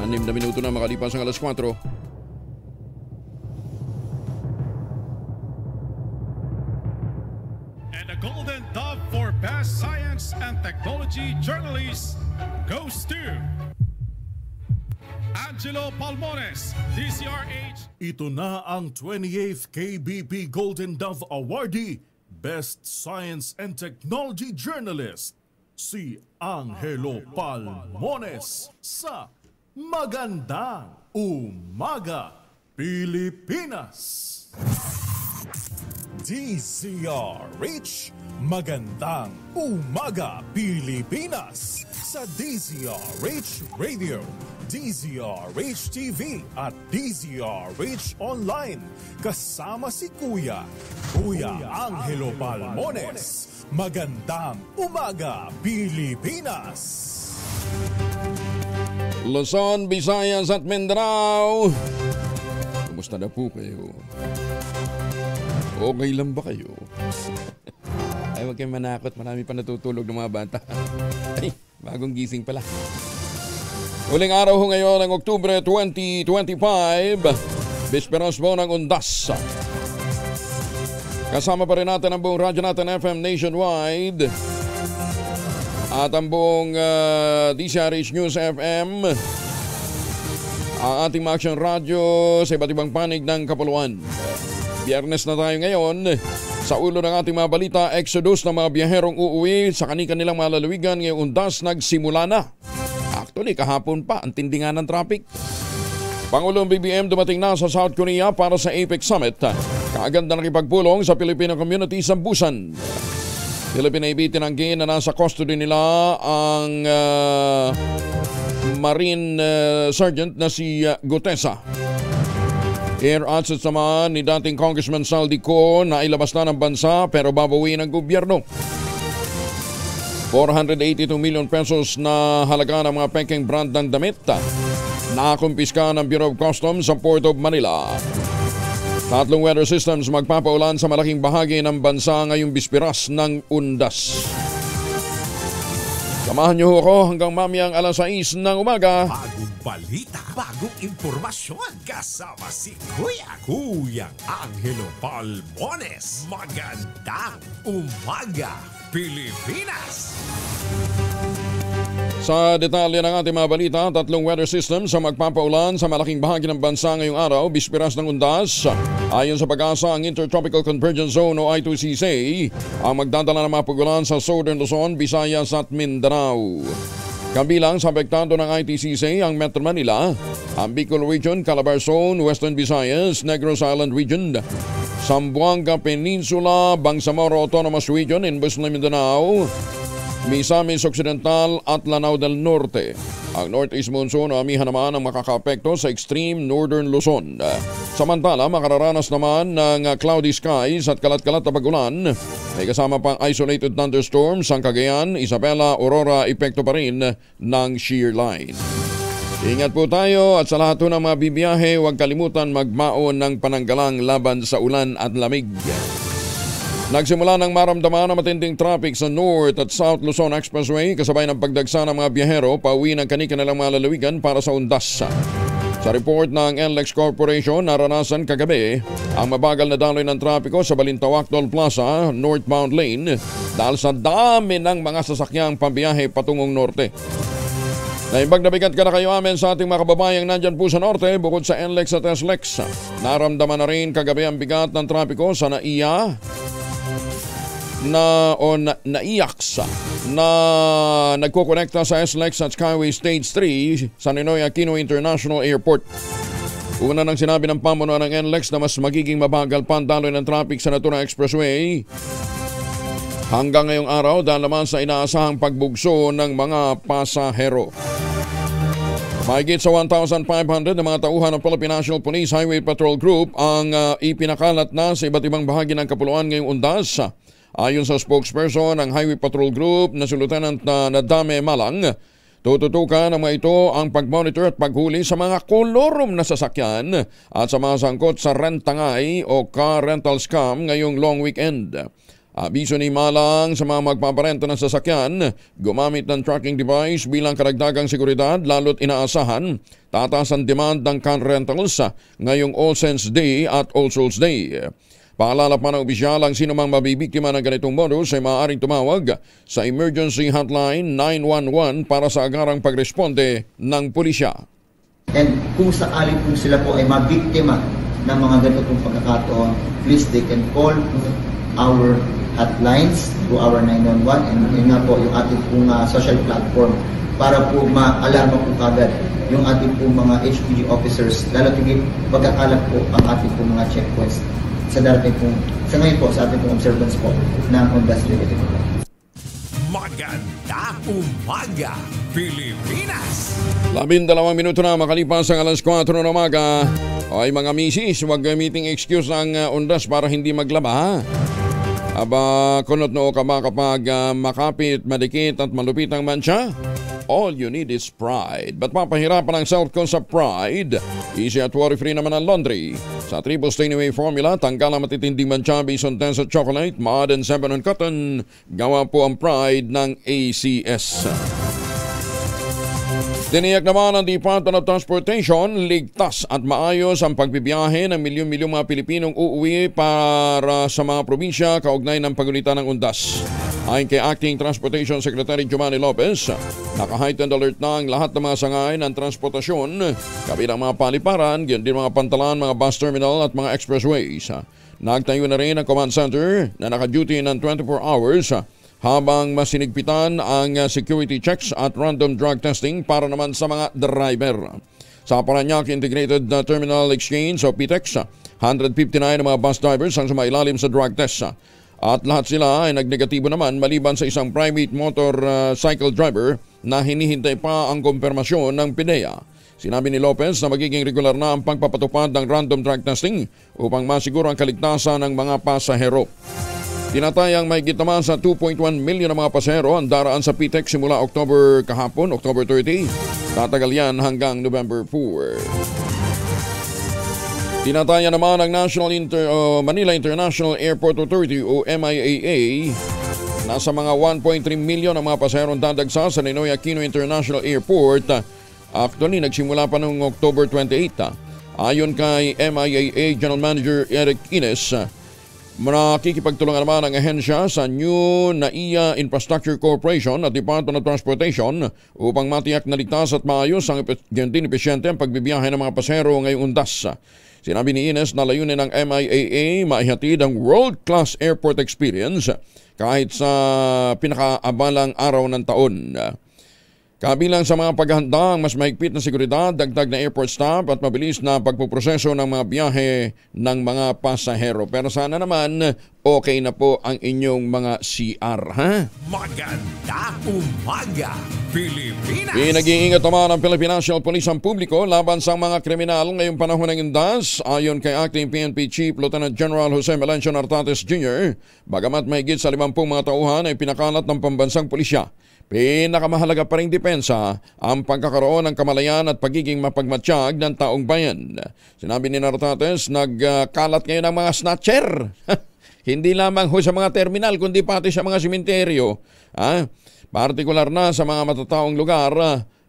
6 na minuto na makalipas ang alas 4. And the Golden Dove for Best Science and Technology Journalist goes to Angelo Palmones, DCRH. Ito na ang 28th KBP Golden Dove Awardee, Best Science and Technology Journalist, si Angelo Palmones sa Magandang Umaga, Pilipinas. DZRH, Magandang Umaga, Pilipinas sa DZRH Radio, DZRH TV at DZRH Online. Kasama si Kuya Angelo Palmones. Magandang Umaga, Pilipinas. Luzon, Visayas at Mindanao. Kumusta na po kayo? Okay lang ba kayo? Ay, huwag kayong manakot. Marami pa natutulog ng mga bata. Ay, bagong gising pala. Huling araw ho ngayon ng Oktubre 2025. Bisperas po ng Undas. Kasama pa rin natin ang buong radyo natin FM nationwide. At ang buong DCRH News FM. Ang ating mga action radio sa iba't ibang panig ng Kapuluan. Biyernes na tayo ngayon. Sa ulo ng ating mga balita, exodus ng mga biyaherong uuwi sa kanilang mga lalawigan ngayong Undas nagsimula na. Actually, kahapon pa, ang tindi nga ng traffic. Pangulong BBM dumating na sa South Korea para sa APEC Summit. Kaagad na nakipagpulong sa Filipino community sa Busan. Philippine Navy tinanggi na nasa custody nila ang Marine Sergeant na si Gutesa. Air assets naman ni dating Congressman Saldico na ilabas na ng bansa pero babawiin ng gobyerno. 482 million pesos na halaga ng mga peking brand ng damit. Nakumpiska ng Bureau of Customs sa Port of Manila. 3 weather systems magpapaulan sa malaking bahagi ng bansa ngayong bispiras ng Undas. Samahan niyo ako hanggang mamayang alas 6 ng umaga. Bagong balita, bagong impormasyon. Kasama si Kuya Angelo Palmones. Magandang Umaga, Pilipinas! Sa detalye ng ating mga balita, 3 weather systems ang magpapaulan sa malaking bahagi ng bansa ngayong araw, bispiras ng Undas. Ayon sa pag-asa, ang Intertropical Convergence Zone o I2CZ ang magdadala ng mga pagulan sa Southern Luzon, Visayas at Mindanao. Kabilang sa apektado ng ITCZ ang Metro Manila, ang Bicol Region, Calabar Zone, Western Visayas, Negros Island Region, Zamboanga Peninsula, Bangsamoro Autonomous Region in Bukidnon, Mindanao, Misamis Occidental at Lanao del Norte. Ang Northeast Monsoon o amihan naman ang makakaapekto sa extreme Northern Luzon. Samantala, makararanas naman ng cloudy skies at kalat-kalat na pagulan. May kasama pang isolated thunderstorms ang Cagayan, Isabela, Aurora, epekto pa rin ng shear line. Ingat po tayo at sa lahat ng mga bibiyahe, huwag kalimutan magmaon ng pananggalang laban sa ulan at lamig. Nagsimula ng maramdaman ang matinding traffic sa North at South Luzon Expressway kasabay ng pagdagsa ng mga biyahero pauwi ng kanilang mga lalawigan para sa Undas. Sa report ng NLEX Corporation, naranasan kagabi ang mabagal na daloy ng trapiko sa Balintawak Toll Plaza, northbound lane dahil sa dami ng mga sasakyang pambiyahe patungong norte. Naibag na bigat ka na kayo amin sa ating mga kababayang nandyan po sa norte bukod sa NLEX at SLEX. Naramdaman na rin kagabi ang bigat ng trapiko sa NAIA NAIAX na nagkukonekta sa SLEX at Skyway Stage 3 sa Ninoy Aquino International Airport. Una nang sinabi ng pamunuan ng NLEX na mas magiging mabagal pa ang daloy ng traffic sa Natura Expressway hanggang ngayong araw dahil naman sa inaasahang pagbugso ng mga pasahero. Mahigit sa 1,500 na mga tauhan ng Philippine National Police Highway Patrol Group ang ipinakalat na sa iba't ibang bahagi ng Kapuluan ngayong Undas. Ayon sa spokesperson ng Highway Patrol Group na si Lieutenant Nadame Malang, tututukan ng mga ito ang pag-monitor at paghuli sa mga kolorom na sasakyan at sa mga sangkot sa rentangay o car rental scam ngayong long weekend. Abiso ni Malang sa mga magpaparenta ng sasakyan, gumamit ng tracking device bilang karagdagang seguridad lalo't inaasahan tataas ang demand ng car rentals ngayong All Saints Day at All Souls Day. Paalala pa ng opisyal ang sino mang mabibiktima ng ganitong modus ay maaaring tumawag sa emergency hotline 911 para sa agarang pagresponde ng pulisya. And kung sakali po sila po ay mabiktima ng mga ganito pong pagkakataon, please they can call our hotlines to our 911 and yun nga po yung ating pong social platform para po ma-alarma po kagad yung ating pong mga HPG officers, lalo tigit pagkakalap po ang ating pong mga checkpoints sa darating po, sa ngayon po, sa ating pong observance po ng Ondas Limited. Magandang umaga, Pilipinas! 12 minuto na makalipas ang alas 4 ng umaga. Ay mga misis, huwag gamiting excuse ng Ondas para hindi maglaba. Aba, kunot noo ka ba kapag makapit, madikit at malupit ang mancha? All you need is Pride. Ba't papahirapan ang self ko sa Pride? Easy at worry-free naman ang laundry. Sa Triple Stain Away Formula, tanggal ang matitinding mancha based on tense chocolate, mud and 7 on cotton. Gawa po ang Pride ng ACS. Tiniyak naman ng Department of Transportation, ligtas at maayos ang pagbibiyahe ng milyon-milyong mga Pilipinong uuwi para sa mga probinsya kaugnay ng pagulitan ng Ondas. Ayon kay Acting Transportation Secretary Giovanni Lopez, naka-heightened alert na ang lahat ng mga sangay ng transportasyon, kabilang mga paliparan, ganyan din mga pantalan, mga bus terminal at mga expressways. Nagtayo na rin ang command center na naka-duty ng 24 hours habang masinigpitan ang security checks at random drug testing para naman sa mga driver. Sa Parañaque Integrated Terminal Exchange o PTEX, 159 na mga bus drivers ang sumailalim sa drug test. At lahat sila ay nagnegatibo naman maliban sa isang private motorcycle driver na hinihintay pa ang kumpirmasyon ng PIDEA. Sinabi ni Lopez na magiging regular na ang pagpapatupad ng random drug testing upang masiguro ang kaligtasan ng mga pasahero. Tinatayang mahigit naman sa 2.1 million na mga pasahero ang daraan sa PTEX simula October 30. Tatagal yan hanggang November 4. Tinataya naman ng Manila International Airport Authority o MIAA na sa mga 1.3 million ang mga pasahero dadagsa sa Ninoy Aquino International Airport. Actually, nagsimula pa noong October 28. Ayon kay MIAA General Manager Eric Ines, nakikipagtulungan naman ang ahensya sa New NAIA Infrastructure Corporation at Department of Transportation upang matiyak na ligtas at maayos ang epesyente ang pagbibiyahe ng mga pasahero ngayong Ondas. Sinabi ni Ines na layunin ng MIAA maihatid ang world-class airport experience kahit sa pinakaabalang araw ng taon. Kabilang sa mga paghahanda ang mas mahigpit na seguridad, dagdag na airport staff at mabilis na pagpuproseso ng mga biyahe ng mga pasahero. Pero sana naman okay na po ang inyong mga CR, ha? Magandang umaga, Pilipinas! Pinag-iingat naman ang Philippine National Police ang publiko laban sa mga kriminal ngayong panahon ng Ondas. Ayon kay Acting PNP Chief Lieutenant General Jose Melencio Nartates Jr., bagamat mahigit sa 50 mga tauhan ay pinakalat ng pambansang pulisya. Pinakamahalaga pa ring depensa ang pagkakaroon ng kamalayan at pagiging mapagmatsyag ng taong bayan. Sinabi ni Nartates, nagkalat ngayon ang mga snatcher. Hindi lamang sa mga terminal kundi pati sa mga simenteryo. Partikular na sa mga matataong lugar,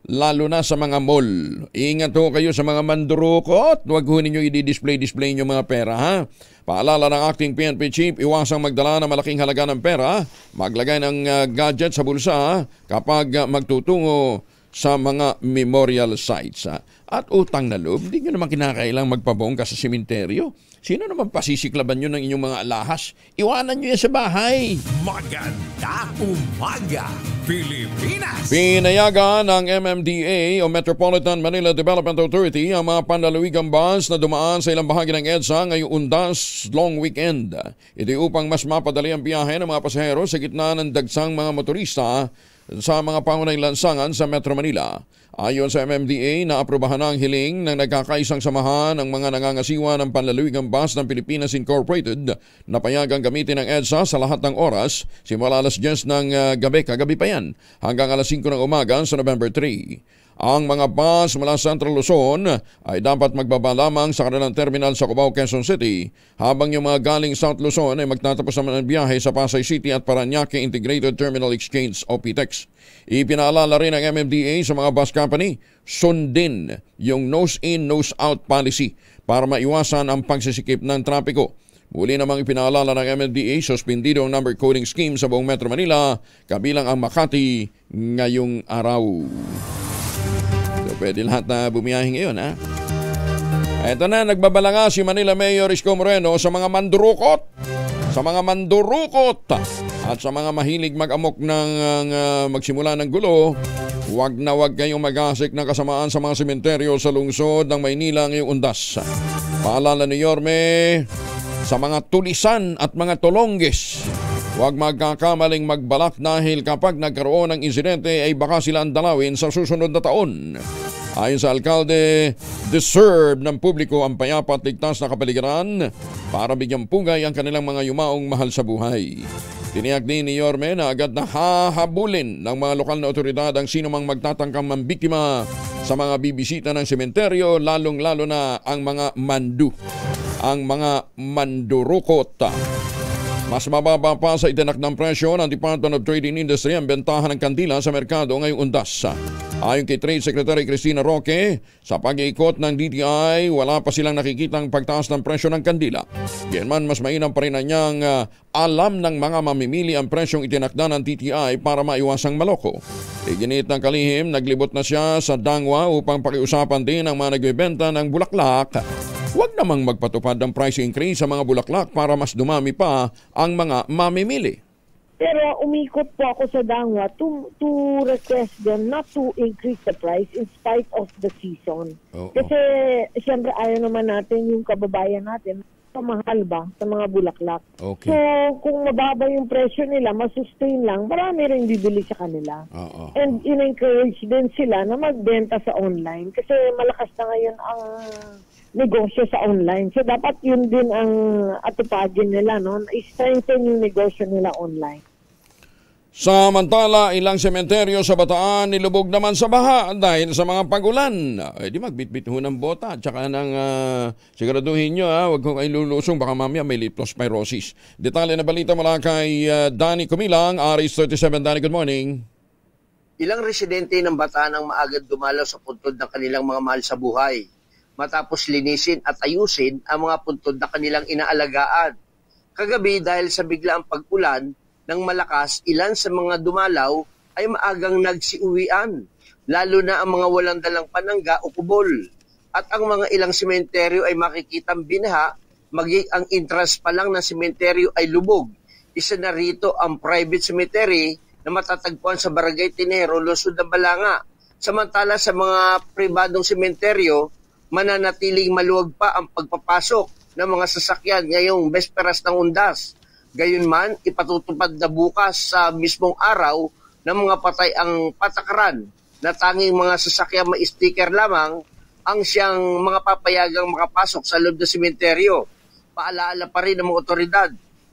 lalo na sa mga mall. Ingat ho kayo sa mga mandurukot. Huwag ho ninyo i-display nyo mga pera, ha? Paalala ng Acting PNP Chief, iwasang magdala ng malaking halaga ng pera, maglagay ng gadget sa bulsa kapag magtutungo sa mga memorial sites. At utang na loob, hindi nyo naman kinakailang magpabongga sa simenteryo. Sino naman pasisiklaban nyo ng inyong mga alahas? Iwanan nyo yan sa bahay. Magandang umaga, Pilipinas! Pinayagan ng MMDA o Metropolitan Manila Development Authority ang mga panlalawigang bus na dumaan sa ilang bahagi ng EDSA ngayong Ondas long weekend. Ito upang mas mapadali ang biyahe ng mga pasahero sa gitna ng dagsang mga motorista sa mga pangunahing lansangan sa Metro Manila. Ayon sa MMDA, naaprubahan na ang hiling ng nagkakaisang samahan ng mga nangangasiwa ng panlalawigang bus ng Pilipinas Incorporated na payagang gamitin ng EDSA sa lahat ng oras simula alas 10 ng gabi, kagabi pa yan, hanggang alas 5 ng umaga sa November 3. Ang mga bus mula Central Luzon ay dapat magbaba lamang sa kanilang terminal sa Cubao, Quezon City, habang yung mga galing South Luzon ay magtatapos naman ang biyahe sa Pasay City at Parañaque Integrated Terminal Exchange o PTEX. Ipinaalala rin ng MMDA sa mga bus company, sundin yung nose-in, nose-out policy para maiwasan ang pagsisikip ng trapiko. Muli namang ipinaalala ng MMDA, suspendido ang number coding scheme sa buong Metro Manila, kabilang ang Makati ngayong araw. So, pwede lahat na bumiyahe ngayon, ha? Ito na, nagbabalanga si Manila Mayor Isko Moreno sa mga mandurukot. Sa mga mandurukot at sa mga mahilig mag-amok ng magsimula ng gulo, huwag na huwag kayong mag-asik ng kasamaan sa mga sementeryo sa lungsod ng Maynila ngayong undas. Paalala ni Yorme sa mga tulisan at mga tulongges, huwag magkakamaling magbalak dahil kapag nagkaroon ng insidente ay baka sila ang dalawin sa susunod na taon. Ayon sa alkalde, deserve ng publiko ang payapa at ligtas na kapaligiran para bigyang pugay ang kanilang mga yumaong mahal sa buhay. Tiniyak din ni Yorme na agad na hahabulin ng mga lokal na otoridad ang sinumang magtatangkang mambiktima sa mga bibisita ng sementeryo, lalong-lalo na ang mga ang mga mandurukot. Mas mababa pa sa itinak ng presyo ng Department of Trade and Industry ang bentahan ng kandila sa merkado ngayong undas. Ayon kay Trade Secretary Cristina Roque, sa pag-iikot ng DTI, wala pa silang nakikitang pagtaas ng presyo ng kandila. Ganyan mas mainam pa rin na niyang alam ng mga mamimili ang presyong itinakda ng DTI para maiwasang maloko. Iginit ng kalihim, naglibot na siya sa Dangwa upang pakiusapan din ang mga nagbebenta ng bulaklak. Huwag namang magpatupad ng price increase sa mga bulaklak para mas dumami pa ang mga mamimili. Pero umikot po ako sa Dangwa to request them not to increase the price in spite of the season. Kasi siyempre ayaw naman natin yung kababayan natin pamahal ba sa mga bulaklak. Okay. So kung mababa yung presyo nila, masustain lang, marami rin bibili sa kanila. And in-encourage din sila na magbenta sa online kasi malakas na ngayon ang negosyo sa online. So dapat yun din ang atupagin nila, no? I-strengthen yung negosyo nila online. Samantala, ilang sementeryo sa Bataan nilubog naman sa baha dahil sa mga pagulan. Di magbitbit ho ng bota at saka ng siguraduhin nyo, huwag kong kayo lulusong, baka mamaya may leptospirosis. Detalye na balita mula kay Danny Kumilang, Aris 37. Danny, good morning. Ilang residente ng Bataan ang maagad dumalaw sa puntod ng kanilang mga mahal sa buhay matapos linisin at ayusin ang mga puntod na kanilang inaalagaan. Kagabi dahil sa biglaang pag-ulan ng malakas, ilan sa mga dumalaw ay maagang nagsiuwian, lalo na ang mga walang dalang panangga o kubol. At ang mga ilang sementeryo ay makikitang binaha, maging ang entrance pa lang ng sementeryo ay lubog. Isa na rito ang private cemetery na matatagpuan sa Barangay Tinero, Lungsod ng Balanga. Samantala sa mga pribadong sementeryo, mananatiling maluwag pa ang pagpapasok ng mga sasakyan ngayong besperas ng undas. Gayunman, ipatutupad na bukas sa mismong araw ng mga patay ang patakaran na tanging mga sasakyan may sticker lamang ang siyang mga papayagang makapasok sa loob ng sementeryo. Paalaala pa rin ng mga otoridad,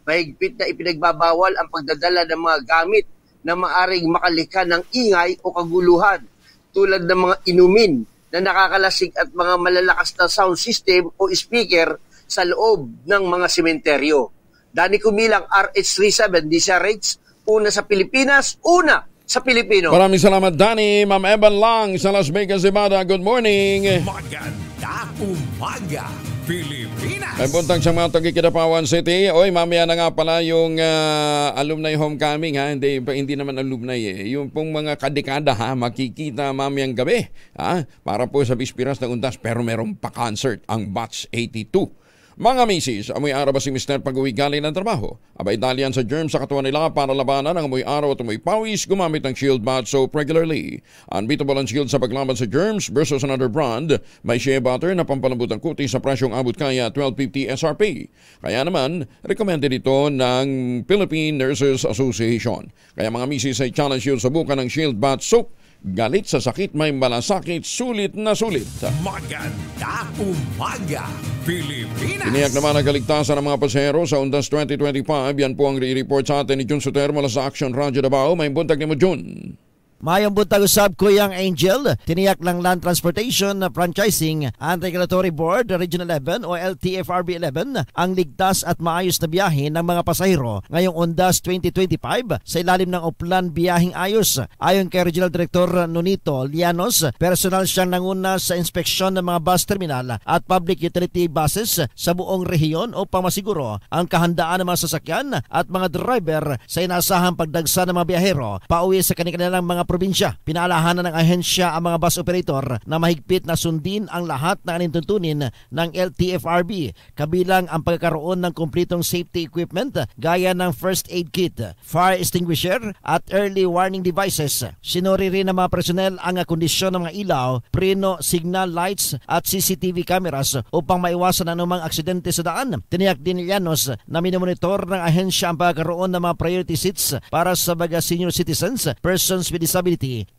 mahigpit na ipinagbabawal ang pagdadala ng mga gamit na maaring makalika ng ingay o kaguluhan tulad ng mga inumin na nakakalasig at mga malalakas na sound system o speaker sa loob ng mga sementeryo. Danny Kumilang, RH37, DZRH, una sa Pilipinas, una sa Pilipino. Maraming salamat, Danny. Ma'am Evan Lang sa Las Vegas, Nevada. Good morning. Maganda umaga, Pilipinas. Ay buntang sa mga taga-Kidapawan City. Oy, mamaya na nga pala yung alumni homecoming, ha. Hindi naman alumni eh. Yung pong mga kadekada, ha, makikita mamayang gabi, ha, para po sa bispiras ng undas, pero merong pa-concert ang Batch 82. Mga misis, amoy araw ba si Mr. pag-uwi galing ng trabaho? Abay dalian sa germs sa katawan nila para labanan ang amoy araw at amoy pawis gumamit ng Shield Bath Soap regularly. Unbeatable ang Shield sa paglaban sa germs versus another brand. May shea butter na pampalambot ang kutis sa presyong abot kaya 1250 SRP. Kaya naman, recommended ito ng Philippine Nurses Association. Kaya mga misis ay challenge yun subukan ng Shield Bath Soap. Galit sa sakit, may malasakit, sulit na sulit. Maganda umaga, Pilipinas. Tiniyak naman ang kaligtasan ng mga pasahero sa Undas 2025. Yan po ang re-report sa atin ni Jun Soter mula sa Action Radio Davao. May buntag ni mo, Jun. Mayong buntag usab Kuyang Angel, tiniyak ng Land Transportation Franchising and Regulatory Board Region 11 o LTFRB 11 ang ligtas at maayos na biyahe ng mga pasahero ngayong Undas 2025 sa ilalim ng Uplan Biyaheng Ayos. Ayon kay Regional Director Nonito Llanos, personal siyang nanguna sa inspeksyon ng mga bus terminal at public utility buses sa buong rehiyon upang masiguro ang kahandaan ng mga sasakyan at mga driver sa inasahang pagdagsa ng mga biyahero pauwi sa kanilang mga probinsya. Pinaalahanan ng ahensya ang mga bus operator na mahigpit na sundin ang lahat ng anintuntunin ng LTFRB, kabilang ang pagkakaroon ng kumpletong safety equipment gaya ng first aid kit, fire extinguisher at early warning devices. Sinuri rin ng mga personel ang kondisyon ng mga ilaw, preno, signal lights at CCTV cameras upang maiwasan anumang aksidente sa daan. Tiniyak din ni Llanos na minomonitor ng ahensya ang pagkakaroon ng mga priority seats para sa mga senior citizens, persons with disability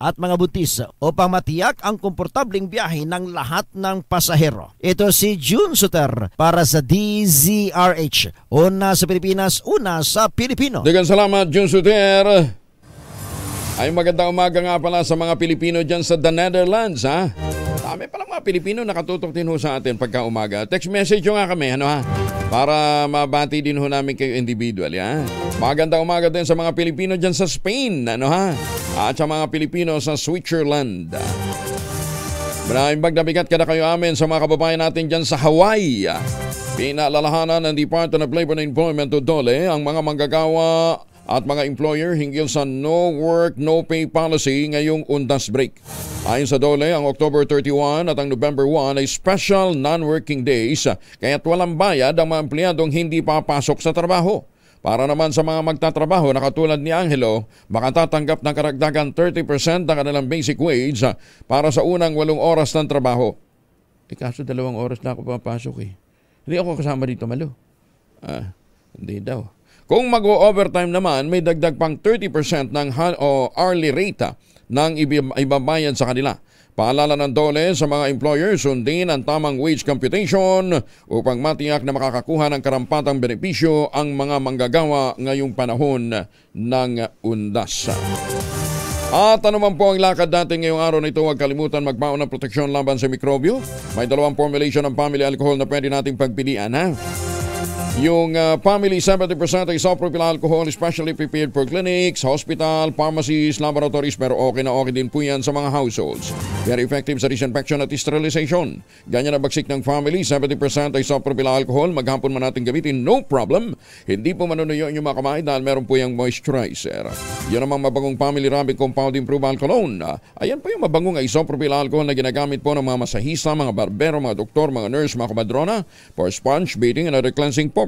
at mga buntis upang matiyak ang komportabling biyahe ng lahat ng pasahero. Ito si June Suter para sa DZRH. Una sa Pilipinas, una sa Pilipino. Daghang salamat, June Suter. Ay magandang umaga nga pala sa mga Pilipino dyan sa The Netherlands, ha? Dami palang mga Pilipino nakatutok din ho sa atin pagka umaga. Text message nyo nga kami, para mabati din ho namin kayo individually, ha? Magandang umaga din sa mga Pilipino dyan sa Spain, at sa mga Pilipino sa Switzerland. Maraming bagdabigat kada kayo amin sa mga kababayan natin dyan sa Hawaii. Pinaalalahanan ng Department of Labor and Employment o DOLE ang mga manggagawa at mga employer hinggil sa no work, no pay policy ngayong Undas break. Ayon sa DOLE, ang October 31 at ang November 1 ay special non-working days, kaya't walang bayad ang mga empleyadong hindi papasok sa trabaho. Para naman sa mga magtatrabaho na katulad ni Angelo, makatatanggap ng karagdagan 30% ng kanilang basic wage para sa unang 8 oras ng trabaho. Kaso 2 oras na ako papasok Hindi ako kasama dito, Malo. Hindi daw. Kung mag-overtime naman, may dagdag pang 30% ng hourly rate ng ibabayad sa kanila. Paalala ng DOLE sa mga employers, sundin ang tamang wage computation upang matiyak na makakakuha ng karampatang benepisyo ang mga manggagawa ngayong panahon ng Undas. At ano man po ang lakad natin ngayong araw na ito, huwag kalimutan magbaon ng proteksyon laban sa mikrobyo. May 2 formulation ng family alcohol na pwede nating pagpilian, Yung family 70% isopropyl alcohol, especially prepared for clinics, hospital, pharmacies, laboratories, pero okay na okay din po yan sa mga households. Very effective sa disinfection at sterilization. Ganyan ang bagsik ng family, 70% isopropyl alcohol, maghapon man natin gamitin, no problem. Hindi po manunuyo yung mga kamay dahil meron po yung moisturizer. Yan namang mabangong family rubbing compound improved alcohol. Ayan po yung mabangong isopropyl alcohol na ginagamit po ng mga masahista, mga barbero, mga doktor, mga nurse, mga kumadrona for sponge, bathing, and other cleansing purposes.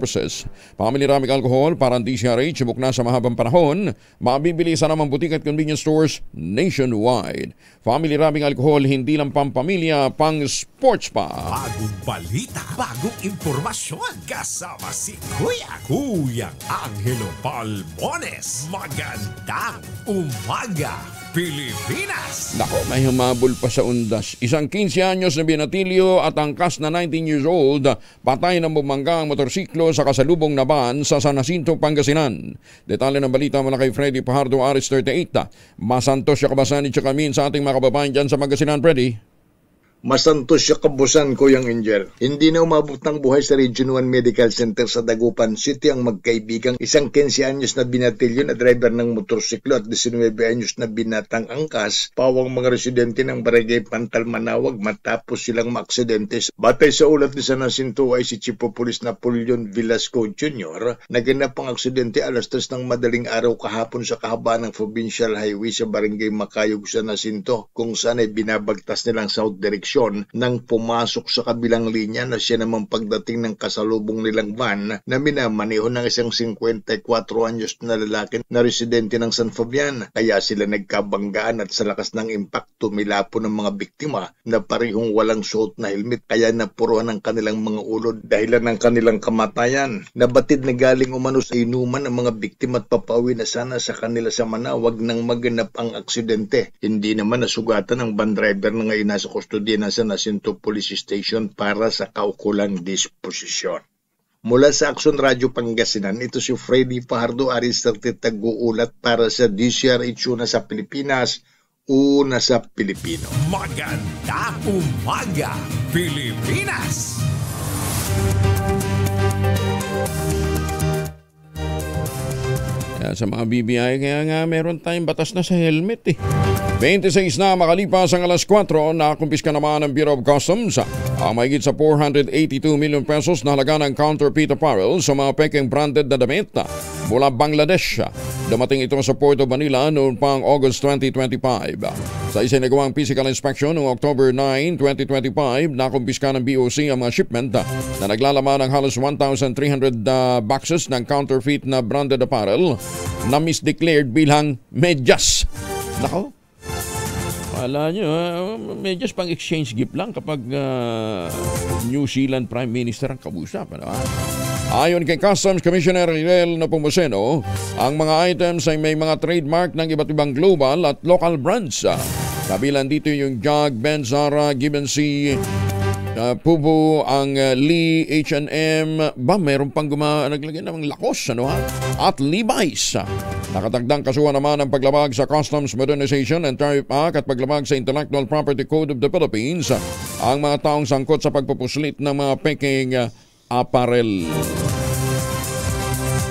Family Ramic Alcohol para ang DCRH subok na sa mahabang panahon. Mabibili sa namang butik at convenience stores nationwide. Family Ramic Alcohol, hindi lang pampamilya, pang sports pa. Bagong balita, bagong impormasyon. Kasama si Kuyang Angelo Palmones. Magandang umaga, Pilipinas! Nako, may humabol pa sa Undas. Isang 15 anyos na binatilyo at angkas na 19 years old, patay ng bumangga ang motorsiklo sa kasalubong na van sa San Jacinto, Pangasinan. Detalye ng balita mula kay Freddy Pajardo, Aris 38. Masantos siya kabasan at kamin sa ating mga kababayan dyan sa Pangasinan, Freddy. Masantos siya kabusan, Kuyang Angel. Hindi na umabot ng buhay sa Region 1 Medical Center sa Dagupan City ang magkaibigang isang 15 anyos na binatilyo na driver ng motorsiklo at 19 anyos na binatang angkas, pawang mga residente ng Barangay Pantal, Manawag matapos silang maaksidente. Batay sa ulat ni San Jacinto ay si Chief of Police Napoleon Velasco Jr. naganap ang aksidente alas 3 ng madaling araw kahapon sa kahabaan ng Provincial Highway sa Barangay Macayog, San Jacinto, kung saan ay binabagtas nilang south direction nang pumasok sa kabilang linya na siya namang pagdating ng kasalubong nilang van na minamaneho ng isang 54 anyos na lalaki na residente ng San Fabian. Kaya sila nagkabanggaan at sa lakas ng impact tumilapo ng mga biktima na parehong walang suot na helmet, kaya napuruhan ang kanilang mga ulo dahilan ng kanilang kamatayan. Nabatid na galing umano sa inuman ang mga biktima at papauwi na sana sa kanila sa Manawag nang maganap ang aksidente. Hindi naman nasugatan ang van driver na ngayon nasa kustodiya na San Jacinto Police Station para sa kaukulang disposisyon. Mula sa Action Radio Pangasinan, ito si Freddy Pajardo, Aris 30 Taguulat para sa DCRH na sa Pilipinas. una sa Pilipino. Magandang umaga, Pilipinas! Sa mga BBI, kaya nga meron tayong batas na sa helmet 26 na makalipas ang alas 4, nakumpiska naman ng Bureau of Customs ang mahigit sa 482 million pesos na halaga ng counterfeit apparel sa mga pekeng branded na damit mula Bangladesh. Dumating ito sa Port of Manila noong pang August 2025. Sa isinagawang physical inspection noong October 9, 2025, nakumpiska ng BOC ang mga shipment na naglalaman ng halos 1,300 boxes ng counterfeit na branded apparel na misdeclared bilang medyas. Nako, wala nyo, medyas pang exchange gift lang kapag New Zealand Prime Minister ang kausap. Ayon kay Customs Commissioner Rirel Nepomuceno, ang mga items ay may mga trademark ng iba't ibang global at local brands. Kabilang dito yung Jag, Ben, Zara, Givenchy, Pubo, ang Lee, H&M, meron pang naglagay ng Lacoste, at Levi's. Nakatagdang kasuhan naman ang paglabag sa Customs Modernization and Tariff Act at paglabag sa Intellectual Property Code of the Philippines ang mga taong sangkot sa pagpupuslit ng mga peking apparel.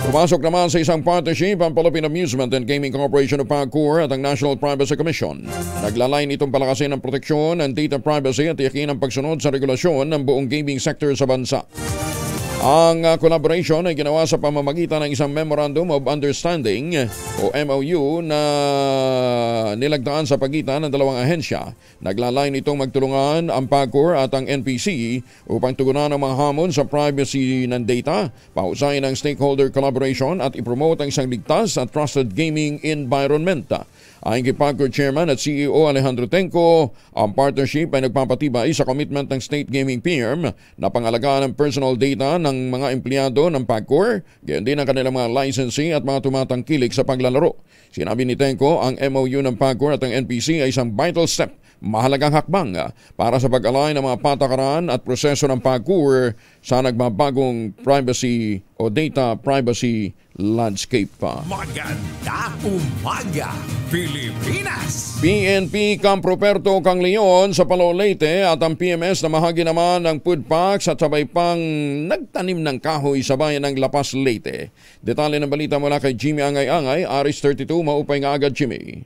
Pumasok naman sa isang partnership ang Philippine Amusement and Gaming Corporation of PAGCOR at ang National Privacy Commission. Naglalain itong palakasin ng proteksyon ng data privacy at tiyakin ang pagsunod sa regulasyon ng buong gaming sector sa bansa. Ang collaboration ay ginawa sa pamamagitan ng isang Memorandum of Understanding o MOU na nilagdaan sa pagitan ng dalawang ahensya. Naglalain itong magtulungan ang PAGCOR at ang NPC upang tugunan ang mga hamon sa privacy ng data, pahusayin ang stakeholder collaboration at ipromote ang isang ligtas at trusted gaming environment. Ayon kay PAGCOR Chairman at CEO Alejandro Tenco, ang partnership ay nagpapatibay sa commitment ng State Gaming Firm na pangalagaan ng personal data ng mga empleyado ng PAGCOR, gayon din ang kanilang mga licensee at mga tumatangkilik sa paglalaro. Sinabi ni Tenco, ang MOU ng PAGCOR at ang NPC ay isang vital step, mahalagang hakbang para sa pag-align ng mga patakaran at proseso ng PAGCOR sa nagbabagong privacy o data privacy landscape. Magandang umaga, Pilipinas! PNP Camp Ruperto Kang Leon sa Palo Leyte at ang PMS na mahagi naman ng food packs at sabay pang nagtanim ng kahoy sa bayan ng Lapas, Leyte. Detalye ng balita mula kay Jimmy Angay-Angay, Aris 32, maupay nga agad Jimmy.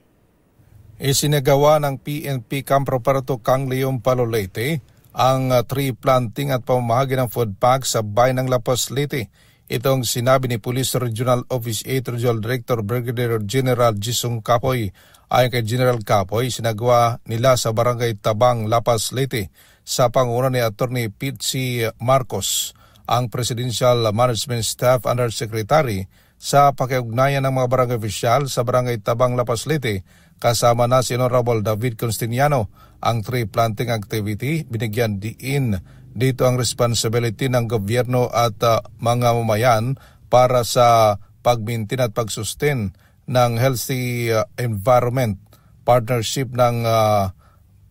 Isinagawa ng PNP Camp Ruperto Kang Leon, Palo Leyte ang tree planting at pamamahagi ng food packs sa bayan ng Lapas, Leyte. Itong sinabi ni Police Regional Office 8 Regional Director Brigadier General Jisung Kapoy. Ayon kay General Kapoy, sinagawa nila sa Barangay Tabang, Lapas, Leyte sa panguna ni Attorney Pete C. Marcos, ang Presidential Management Staff Undersecretary, sa pakiugnayan ng mga barangay official sa Barangay Tabang, Lapas, Leyte. Kasama na si Honorable David Constiniano. Ang tree planting activity, binigyan diin dito ang responsibility ng gobyerno at mga mamayan para sa pag-maintain at pag-sustain ng healthy environment. Partnership ng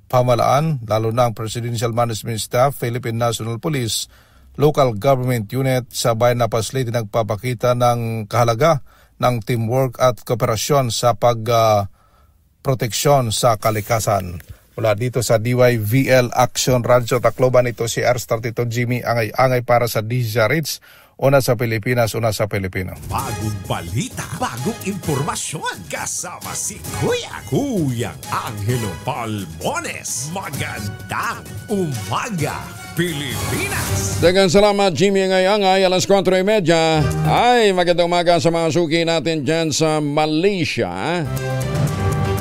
pamalaan, lalo na ang Presidential Management Staff, Philippine National Police, Local Government Unit sa bayan ng Lapas, Leyte, nagpapakita ng kahalaga ng teamwork at kooperasyon sa pagproteksyon sa kalikasan. Mula dito sa DYVL Action Radyo Tacloban, ito si R32 Jimmy Angay-Angay para sa DZRH. Una sa Pilipinas, una sa Pilipino. Bagong balita, bagong impormasyon. Kasama si Kuyang Angelo Palmones. Magandang umaga, Pilipinas! Dagang salamat Jimmy Angay-Angay, alas 4:30. Ay, magandang umaga sa mga suki natin dyan sa Malaysia.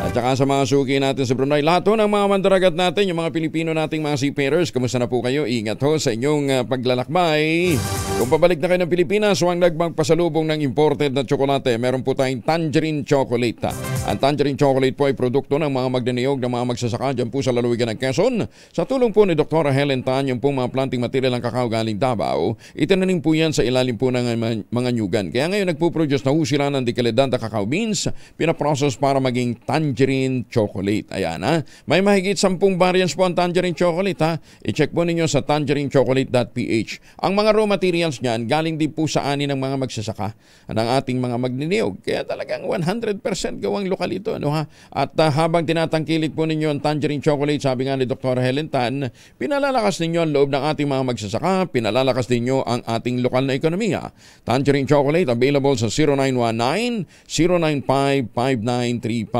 At saka sa mga suki natin sa Brunei. Lahat ng mga mandaragat natin, yung mga Pilipino nating mga seafarers, kumusta na po kayo? Ingat ho sa inyong paglalakbay. Kung pabalik na kayo ng Pilipinas, huwag nagmagpasalubong ng imported na tsokolate. Meron po tayong Tangerine Chocolate. Ang Tangerine Chocolate po ay produkto ng mga magdaniyog ng mga magsasaka dyan po sa lalawigan ng Quezon. Sa tulong po ni Dr. Helen Tan, yung pong mga planting material ng kakao galing Davao, itinanim po yan sa ilalim po ng mga nyugan. Kaya ngayon nagpo-produce na ho sila ng dekalidad na cacao beans, pinaprocess para maging Tangerine tangerine chocolate. Ayan ha. May mahigit 10 variants po ang tangerine chocolate ha. I-check po ninyo sa tangerinechocolate.ph. Ang mga raw materials niyan galing din po sa ani ng mga magsasaka ng ating mga magniniyog. Kaya talagang 100% gawang lokal ito. Ano ha? At habang tinatangkilik po ninyo ang tangerine chocolate, sabi nga ni Dr. Helen Tan, pinalalakas ninyo ang loob ng ating mga magsasaka, pinalalakas ninyo ang ating lokal na ekonomiya. Tangerine chocolate available sa 0919-095-5935.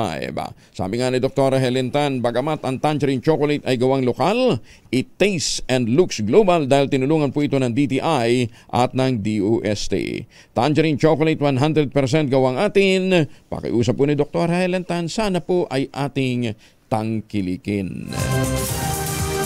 Sabi nga ni Dr. Helen Tan, bagamat ang tangerine chocolate ay gawang lokal, it tastes and looks global dahil tinulungan po ito ng DTI at ng DOST. Tangerine chocolate 100% gawang atin. Pakiusap po ni Dr. Helen Tan, sana po ay ating tangkilikin.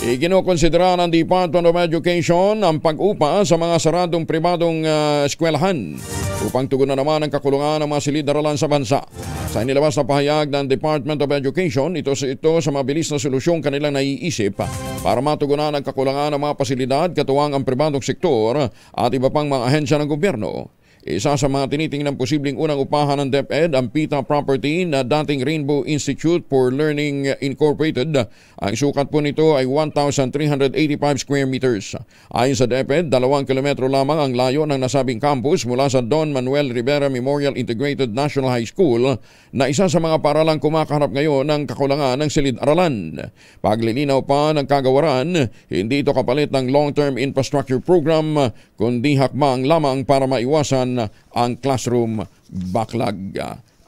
Ikinokonsidera ng Department of Education ang pag-upa sa mga saradong pribadong eskwelahan upang tugunan naman ang kakulangan ng mga silid-aralan sa bansa. Sa inilabas na pahayag ng Department of Education, ito sa mabilis na solusyon kanilang naiisip para matugunan ang kakulangan ng mga pasilidad katuwang ang pribadong sektor at iba pang mga ahensya ng gobyerno. Isa sa mga tinitingnan posibleng unang upahan ng DepEd ang PITA property na dating Rainbow Institute for Learning Incorporated. Ang sukat po nito ay 1,385 square meters. Ayon sa DepEd, 2 kilometro lamang ang layo ng nasabing campus mula sa Don Manuel Rivera Memorial Integrated National High School na isa sa mga paralang kumakaharap ngayon ng kakulangan ng silid-aralan. Paglilinaw pa ng kagawaran, hindi ito kapalit ng long-term infrastructure program kundi hakbang lamang para maiwasan ang classroom backlog.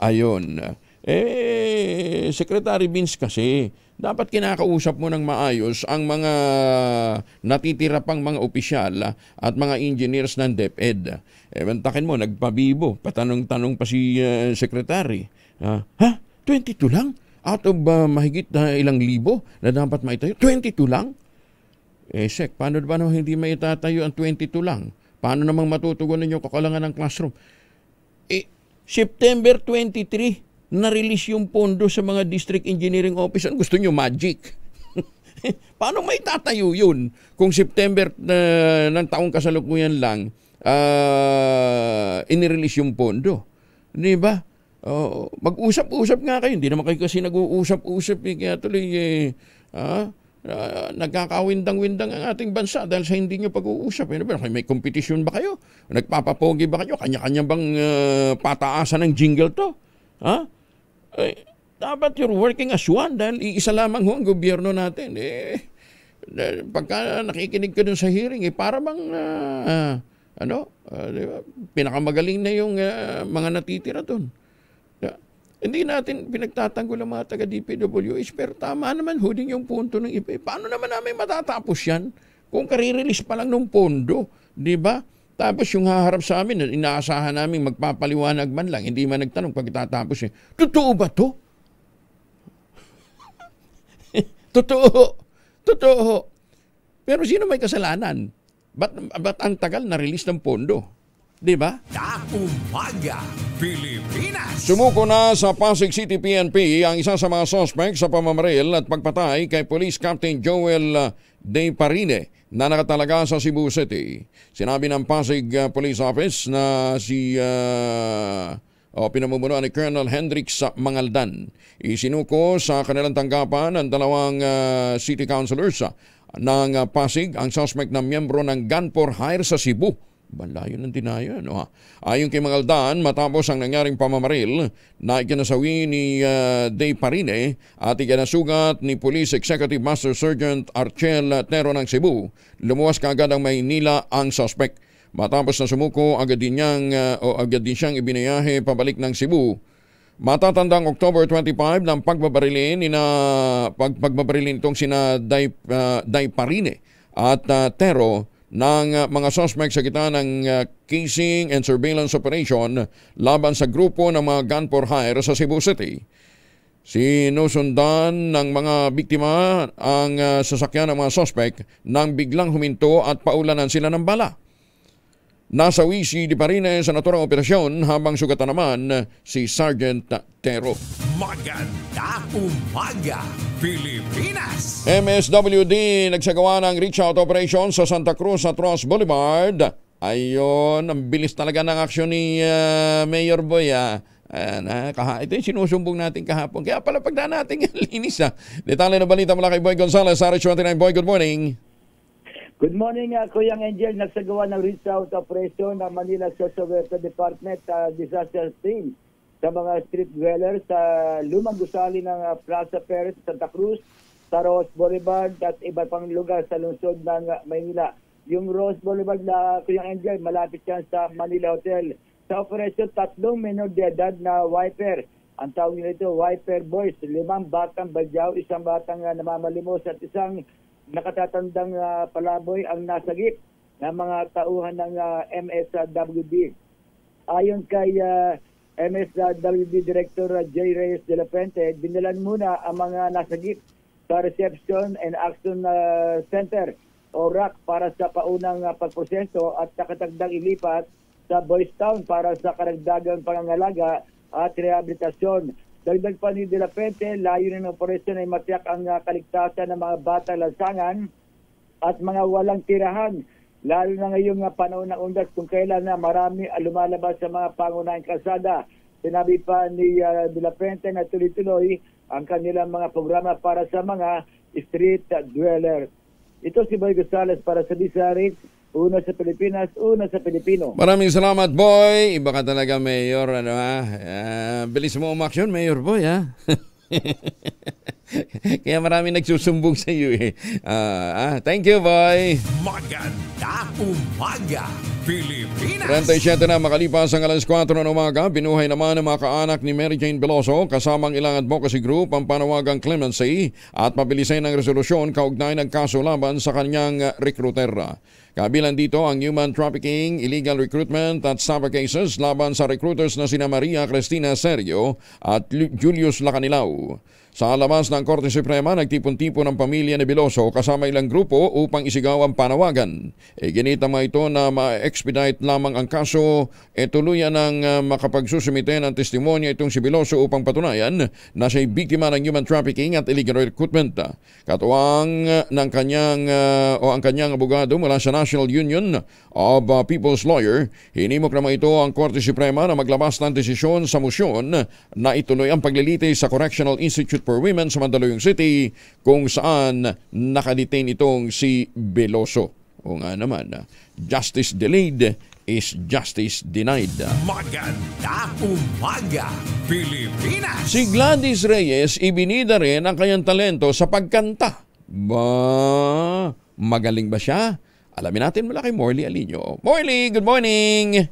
Ayon. Secretary Vince kasi, dapat kinakausap mo ng maayos ang mga natitira pang mga opisyal at mga engineers ng DepEd. Bantakin mo, nagpabibo, patanong-tanong pa si Secretary. 22 lang? Out of mahigit ilang libo na dapat maitayo? 22 lang? Sek, paano ba naman hindi maitatayo ang 22 lang? Paano namang matutugunan yung kakulangan ng classroom? September 23, na-release yung pondo sa mga district engineering office. Gusto nyo magic? Paano may tatayo yun? Kung September ng taong kasalukuyan lang, inirelease yung pondo. Di ba? Mag-usap-usap nga kayo. Hindi naman kayo kasi nag-uusap-usap. Kaya tuloy, nagkakawindang-windang ang ating bansa dahil sa hindi nyo pag-uusap. May competition ba kayo? Nagpapapogi ba kayo? Kanya-kanya bang pataasan ng jingle to? Dapat you're working as one dahil iisa lamang ho ang gobyerno natin. Pagka nakikinig ka dun sa hearing, para bang diba? Pinakamagaling na yung mga natitira dun. Hindi natin pinagtatanggol ang mga taga-DPWH, pero tama naman huding yung punto ng iba. Paano naman namin matatapos yan kung karirelease pa lang ng pondo? Di ba? Tapos yung haharap sa amin, inaasahan namin magpapaliwanag man lang, hindi man nagtanong pagkatapos. Totoo ba to? Totoo. Pero sino may kasalanan? Ba't ang tagal na-release ng pondo? Diba? Umaga, Pilipinas! Sumuko na sa Pasig City PNP ang isa sa mga suspect sa pamamaril at pagpatay kay Police Captain Joel De Parine na nakatalaga sa Cebu City. Sinabi ng Pasig Police Office na pinamumunuan ni Colonel Hendrix Mangaldan. Isinuko sa kanilang tanggapan ng 2 city councilors ng Pasig ang suspect na miyembro ng Gun for Hire sa Cebu. Banlayo ng dinayo. Ayon kay Mangaldan, matapos ang nangyaring pamamaril na ikinasawi ni De Parine at ikinasugat ni Police Executive Master Sergeant Archel Tero ng Cebu, lumuwas kaagad ang Maynila ang suspect. Matapos na sumuko, agad din siyang ibinayahe pabalik ng Cebu. Matatandang October 25 ng pagbabarilin itong sina De Parine at Tero ng mga suspect sa gitna ng casing and surveillance operation laban sa grupo ng mga Gun for Hire sa Cebu City. Sinusundan ng mga biktima ang sasakyan ng mga suspect nang biglang huminto at paulanan sila ng bala. Nasawi si De Parine sa naturang operasyon habang sugatan naman si Sergeant Tero. Magandang umaga, Pilipinas! MSWD nagsagawa ng reach out operation sa Santa Cruz at Ross Boulevard. Ayon, ang bilis talaga ng aksyon ni Mayor Boy. Ito yung sinusumbong natin kahapon. Kaya pala pagdaan natin linis Detalye na balita mula kay Boy Gonzales, RH29. Boy, good morning. Good morning, Kuya Angel. Nagsagawa ng reach out operation ng Manila Social Welfare Department disaster team sa mga street dwellers sa lumang gusali ng Plaza Perez, Santa Cruz, sa Rose Boulevard at iba pang lugar sa lungsod ng Maynila. Yung Rose Boulevard na Kuya Angel, malapit yan sa Manila Hotel. Sa operasyon, 3 menor de edad na wiper. Ang tawag nito, wiper boys. 5 batang badyaw, 1 batang namamalimos at 1 nakatatandang palaboy ang nasagip ng mga tauhan ng MSWD. Ayon kay MSWD Director J. Reyes de la Fuente, binalan muna ang mga nasagip sa Reception and Action Center o RAC para sa paunang pagproseso at nakatagdang ilipat sa Boys Town para sa karagdagang pangangalaga at rehabilitasyon. Dagdag pa ni De La Fuente, layunin ng operasyon ay matiyak ang kaligtasan ng mga bata lansangan at mga walang tirahan. Lalo na ngayong panahon ng undas kung kailan na marami lumalabas sa mga pangunahing kalsada. Sinabi pa ni De La Fuente na tuloy-tuloy ang kanilang mga programa para sa mga street dwellers. Ito si Boy Gonzales para sa DZRH. Una sa Pilipinas, una sa Pilipino. Maraming salamat, Boy. Iba ka talaga, Mayor. Bilis mo umaksyon, Mayor Boy, Kaya maraming nagsusumbong sa iyo Thank you, Boy. Maganda umaga, Pilipinas. 37 na makalipas ang alas 4 ng umaga, binuhay naman ng mga kaanak ni Mary Jane Veloso kasamang ilang advocacy group ang panawagang clemency at mabilisin ng resolusyon kaugnay ng kaso laban sa kanyang recruiter. Kabilang dito ang human trafficking, illegal recruitment at SAPA cases laban sa recruiters na sina Maria Cristina Serio at Julius Lacanilao. Sa labas ng Korte Suprema, nagtipon-tipon ng pamilya ni Veloso kasama ilang grupo upang isigaw ang panawagan. Ginita mo ito na ma-expedite lamang ang kaso tuluyan ng makapagsusumite ng testimonya itong si Veloso upang patunayan na siya'y biktima ng human trafficking at illegal recruitment. Katuwang ng ang kanyang abogado mula sa National Union of People's Lawyer, hinimok naman ito ang Korte Suprema na maglabas ng desisyon sa motion na ituloy ang paglilitis sa Correctional Institute for Women sa Mandaluyong City kung saan nakadetain itong si Veloso. O nga naman, justice delayed is justice denied. Maganda umaga, Pilipinas. Si Gladys Reyes ibinida rin ang kanyang talento sa pagkanta. Magaling ba siya? Alamin natin mula kay Morley Alinio. Morley, good morning!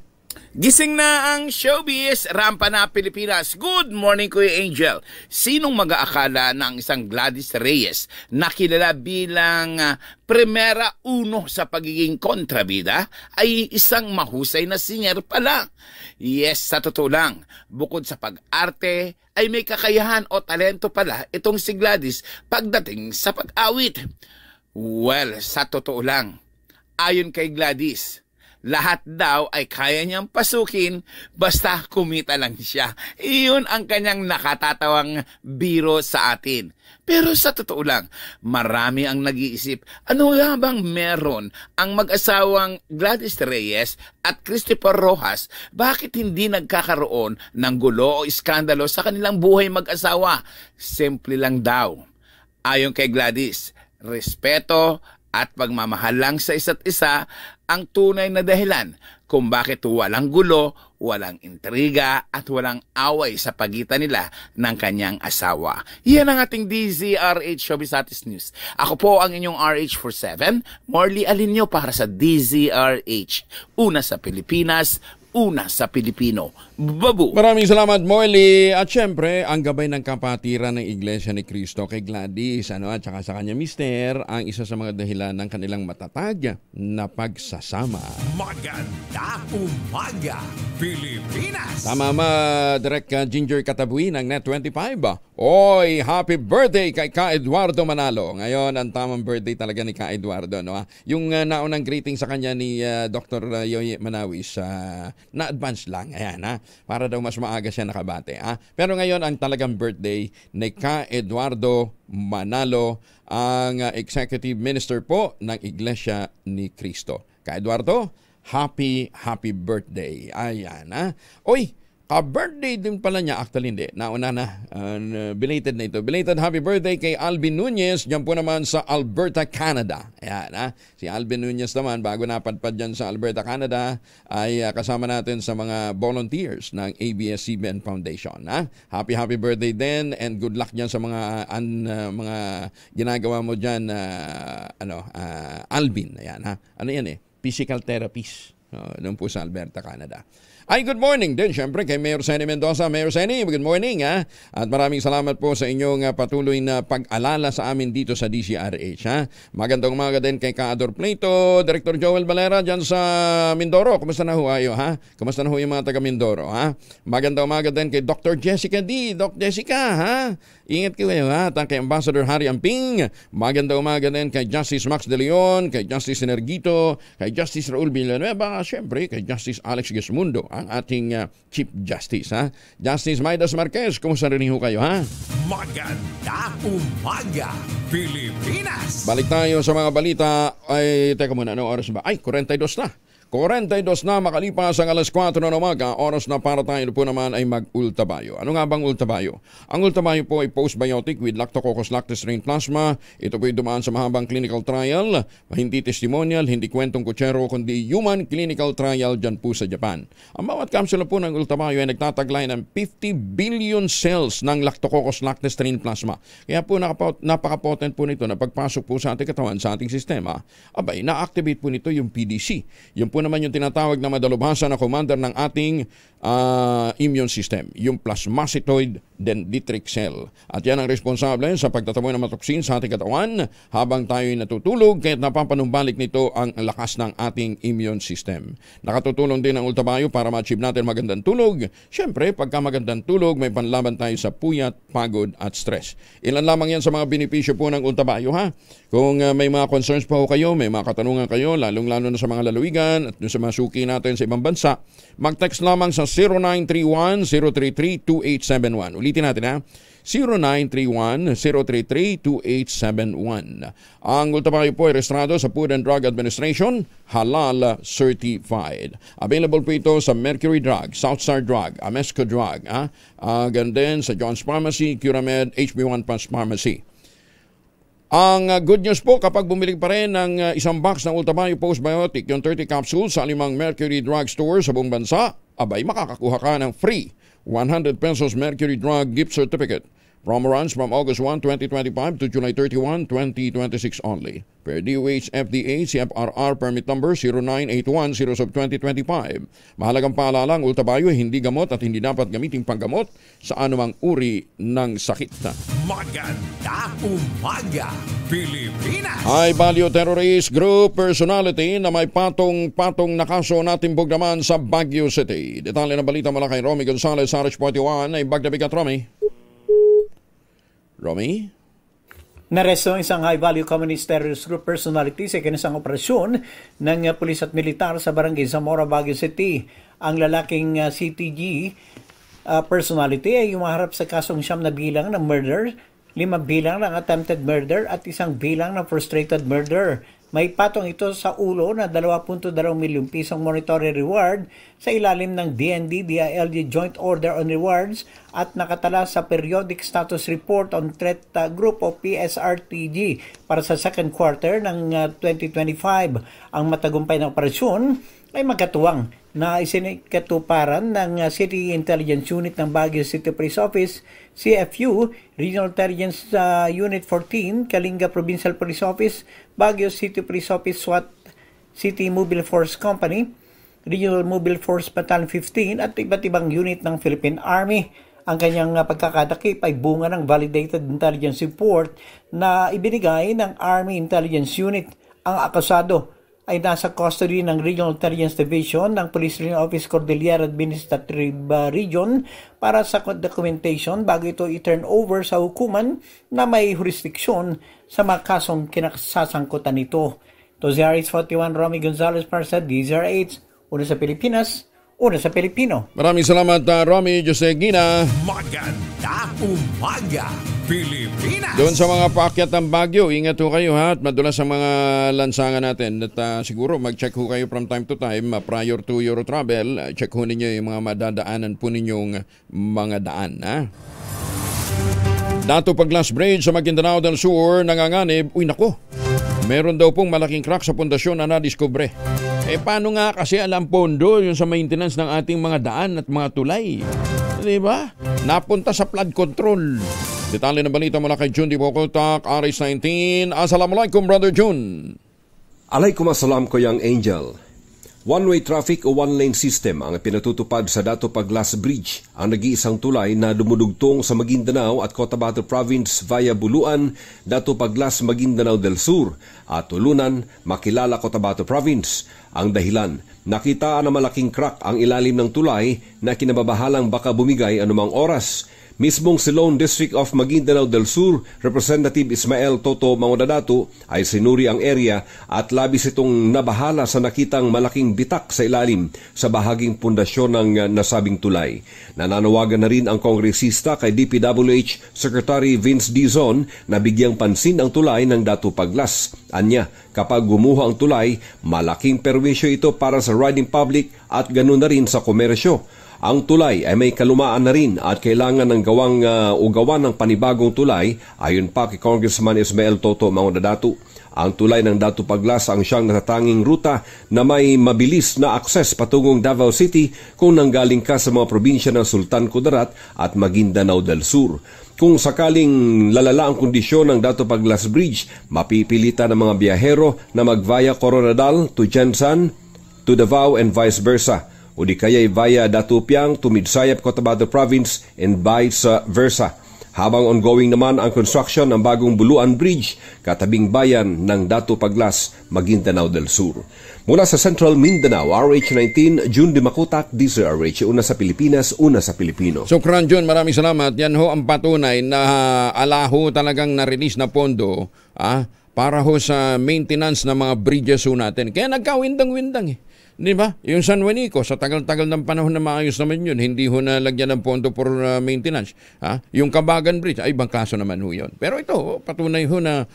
Gising na ang showbiz, rampa na Pilipinas. Good morning, Kuya Angel. Sinong mag-aakala na ang isang Gladys Reyes na kilala bilang primera uno sa pagiging kontrabida ay isang mahusay na singer pala? Yes, sa totoo lang, bukod sa pag-arte, ay may kakayahan o talento pala itong si Gladys pagdating sa pag-awit. Well, sa totoo lang, ayon kay Gladys, lahat daw ay kaya niyang pasukin basta kumita lang siya. Iyon ang kanyang nakatatawang biro sa atin. Pero sa totoo lang, marami ang nag-iisip, ano nga bang meron ang mag-asawang Gladys Reyes at Christopher Rojas? Bakit hindi nagkakaroon ng gulo o iskandalo sa kanilang buhay mag-asawa? Simple lang daw. Ayon kay Gladys, respeto at pagmamahal lang sa isa't isa ang tunay na dahilan kung bakit walang gulo, walang intriga at walang away sa pagitan nila ng kanyang asawa. Yan ang ating DZRH Showbiz Artist News. Ako po ang inyong RH47, Morley Alinio para sa DZRH. Una sa Pilipinas, una sa Pilipino. Babu! Maraming salamat, Morley. At syempre, ang gabay ng kapatiran ng Iglesia ni Cristo kay Gladys at saka sa kanya mister ang isa sa mga dahilan ng kanilang matatag na pagsasama. Maganda umaga, Pilipinas! Tama Direk Ginger Katabuin ng Net25. Oy, happy birthday kay Ka Eduardo Manalo. Ngayon, ang tamang birthday talaga ni Ka Eduardo. Yung naunang greeting sa kanya ni Dr. Yoye Manawis, na-advance lang. Ayan, para daw mas maaga siya nakabate. Pero ngayon, ang talagang birthday ni Ka Eduardo Manalo, ang Executive Minister po ng Iglesia ni Cristo. Ka Eduardo, happy birthday. Ayan, Oy, Birthday din pala niya. Actually, hindi. Nauna na. Belated na ito. Belated happy birthday kay Alvin Nunez. Diyan po naman sa Alberta, Canada. Ayan, ha? Si Alvin Nunez naman, bago napadpad dyan sa Alberta, Canada, ay kasama natin sa mga volunteers ng ABS-CBN Foundation. Ha? Happy birthday din and good luck dyan sa mga ginagawa mo dyan, Alvin. Ayan, ha? Ano yan physical therapist. Doon po sa Alberta, Canada. Ay, good morning din, syempre, kay Mayor Senny Mendoza. Mayor Senny, good morning, ha? At maraming salamat po sa inyong patuloy na pag-alala sa amin dito sa DCRH, ha? Magandang umaga din kay Kaador Plato, Director Joel Valera dyan sa Mindoro. Kumusta na ho kayo, ha? Kumusta na ho yung mga taga Mindoro, ha? Magandang umaga din kay Dr. Jessica D. Doc Jessica, ha? Ingat kayo, ha? At kay Ambassador Harry Amping. Magandang umaga din kay Justice Max De Leon, kay Justice Energito, kay Justice Raul Villanueva, syempre, kay Justice Alex Gesmundo, ang ating Chief Justice, ha? Justice Maidas Marquez, kumusta rin ho kayo, ha? Magandang umaga, Pilipinas! Balik tayo sa mga balita. Ay, teka muna, anong oras ba? Ay, 42 na. 42 na makalipas ang alas 4 ng umaga, oras na para tayo po naman ay mag-ultabayo. Ano nga bang ultabayo? Ang ultabayo po ay postbiotic with Lactococcus lactis strain plasma. Ito po ay dumaan sa mahabang clinical trial, hindi testimonial, hindi kwentong kutsero, kundi human clinical trial dyan po sa Japan. Ang bawat kapsula po ng ultabayo ay nagtataglay ng 50 billion cells ng Lactococcus lactis strain plasma. Kaya po napaka-potent po nito na pagpasok po sa ating katawan, sa ating sistema, abay, na-activate po nito yung PDC. Yung po naman yung tinatawag na madalubhasa na commander ng ating immune system, yung plasmacytoid dendritic cell. At yan ang responsable sa pagtataboy ng mga toksin sa ating katawan habang tayo'y natutulog, kaya't napapanumbalik nito ang lakas ng ating immune system. Nakatutulong din ang ultabayo para ma-achieve natin magandang tulog. Siyempre, pagka magandang tulog, may panlaban tayo sa puyat, pagod at stress. Ilan lamang yan sa mga benepisyo po ng ultabayo, ha? Kung may mga concerns pa ho kayo, may mga katanungan kayo, lalong-lalo na sa mga lalawigan at sa mga suki natin sa ibang bansa, mag-text lamang sa 0931-033-2871. Ulitin natin, ha? 0931-033-2871. Ang ultabayo po ay rehistrado sa Food and Drug Administration, halal certified. Available po ito sa Mercury Drug, Southstar Drug, Amesco Drug, ganun din sa John's Pharmacy, Curamed, HB1 Plus Pharmacy. Ang good news po, kapag bumili pa rin ng isang box ng Ultabayo Postbiotic, yung 30 capsules sa 5 Mercury Drug Store sa buong bansa, abay makakakuha ka ng free 100 pesos Mercury Drug Gift Certificate. Promo runs from August 1, 2025 to July 31, 2026 only. Per DOH FDA CFRR permit number 0981-0/2025. Mahalagang paalala, ang Ultabayo hindi gamot at hindi dapat gamitin panggamot sa anumang uri ng sakit. Magandang umaga, Pilipinas! High value terrorist group personality na may patong-patong na kaso natimbog naman sa Baguio City. Detalye ng balita mula kay Romy Gonzalez, RH41, ay bagdabigat, Romy. Romy? Naresto ang isang high-value communist terrorist group personality sa ikinasang operasyon ng pulis at militar sa barangay Zamora, Baguio City. Ang lalaking CTG personality ay umaharap sa kasong 9 na bilang ng murder, 5 bilang ng attempted murder at 1 bilang ng frustrated murder. May patong ito sa ulo na 2.2 milyong pisong monetary reward sa ilalim ng DND-DILG Joint Order on Rewards at nakatala sa Periodic Status Report on Threat Group o PSRTG para sa second quarter ng 2025. Ang matagumpay na operasyon ay magkatuwang na isinikatuparan ng City Intelligence Unit ng Baguio City Police Office, CFU, Regional Intelligence Unit 14, Kalinga Provincial Police Office, Baguio City Police Office, SWAT City Mobile Force Company, Regional Mobile Force Battalion 15 at iba't ibang unit ng Philippine Army. Ang kanyang pagkakatakip ay bunga ng validated intelligence report na ibinigay ng Army Intelligence Unit. Ang akusado ay nasa custody ng Regional Intelligence Division ng Police Regional Office Cordillera Administrative Region para sa documentation bago ito i-turn over sa hukuman na may jurisdiksyon sa mga kasong kinasasangkutan nito. Ito si RH41 Romy Gonzalez para sa DZRH, una sa Pilipinas, una sa Pilipino. Maraming salamat, Romy Josegina. Maganda umaga, Pilipinas! Doon sa mga paakyat ng Baguio, ingat ho kayo ha, at madulas sa mga lansangan natin. At siguro mag-check ho kayo from time to time prior to your travel. Check ho ninyo yung mga madadaanan po ninyong mga daan. Ha? Dato Paglas Bridge sa Maguindanao del Sur nanganganib. Uy nako, meron daw pong malaking crack sa pundasyon na nadiskubre. Paano nga kasi alam pondo yung sa maintenance ng ating mga daan at mga tulay? Diba? Napunta sa flood control. Detalye ng balita mula kay Jun Di Bokotak, RS19. Assalamualaikum, Brother Jun. Alaikum assalam ko yang Angel. One-way traffic o one-lane system ang pinatutupad sa Dato Paglas Bridge, ang nag-iisang tulay na dumudugtong sa Maguindanao at Cotabato Province via Buluan, Dato Paglas, Maguindanao del Sur at Tulunan, Makilala, Cotabato Province. Ang dahilan, nakitaan na malaking crack ang ilalim ng tulay na kinababahalang baka bumigay anumang oras. Mismong si Lone District of Maguindanao del Sur, Representative Ismael Toto Mangodadato ay sinuri ang area at labis itong nabahala sa nakitang malaking bitak sa ilalim sa bahaging pundasyon ng nasabing tulay. Nananawagan na rin ang kongresista kay DPWH Secretary Vince Dizon na bigyang pansin ang tulay ng Dato Paglas. Anya, kapag gumuho ang tulay, malaking perwisyo ito para sa riding public at ganoon na rin sa komersyo. Ang tulay ay may kalumaan na rin at kailangan ng gawan ng panibagong tulay ayon pa kay Congressman Ismael Toto Mangodadato. Ang tulay ng Dato Paglas ang siyang natatanging ruta na may mabilis na akses patungong Davao City kung nanggaling ka sa mga probinsya ng Sultan Kudarat at Maguindanao del Sur. Kung sakaling lalala ang kondisyon ng Dato Paglas Bridge, mapipilitan ng mga biyahero na mag-via Coronadal to Jensan to Davao and vice versa, o di kaya'y via Datupiang to Midsayap, Cotabato Province and vice versa. Habang ongoing naman ang construction ng bagong Buluan Bridge, katabing bayan ng Dato Paglas, Maguindanao del Sur. Mula sa Central Mindanao, RH19, Jun Di Makutak, DZRH, una sa Pilipinas, una sa Pilipino. Sukran Jun, maraming salamat. Yan ho ang patunay na alaho talagang na-release na pondo para ho sa maintenance ng mga bridges ho natin. Kaya nagkawindang-windang Di ba? Yung San Juanico, sa tagal-tagal ng panahon na maayos naman yun, hindi ho nalagyan ng pondo for maintenance. Yung Kabagan Bridge, ay ibang kaso naman ho yun. Pero ito, patunay ho na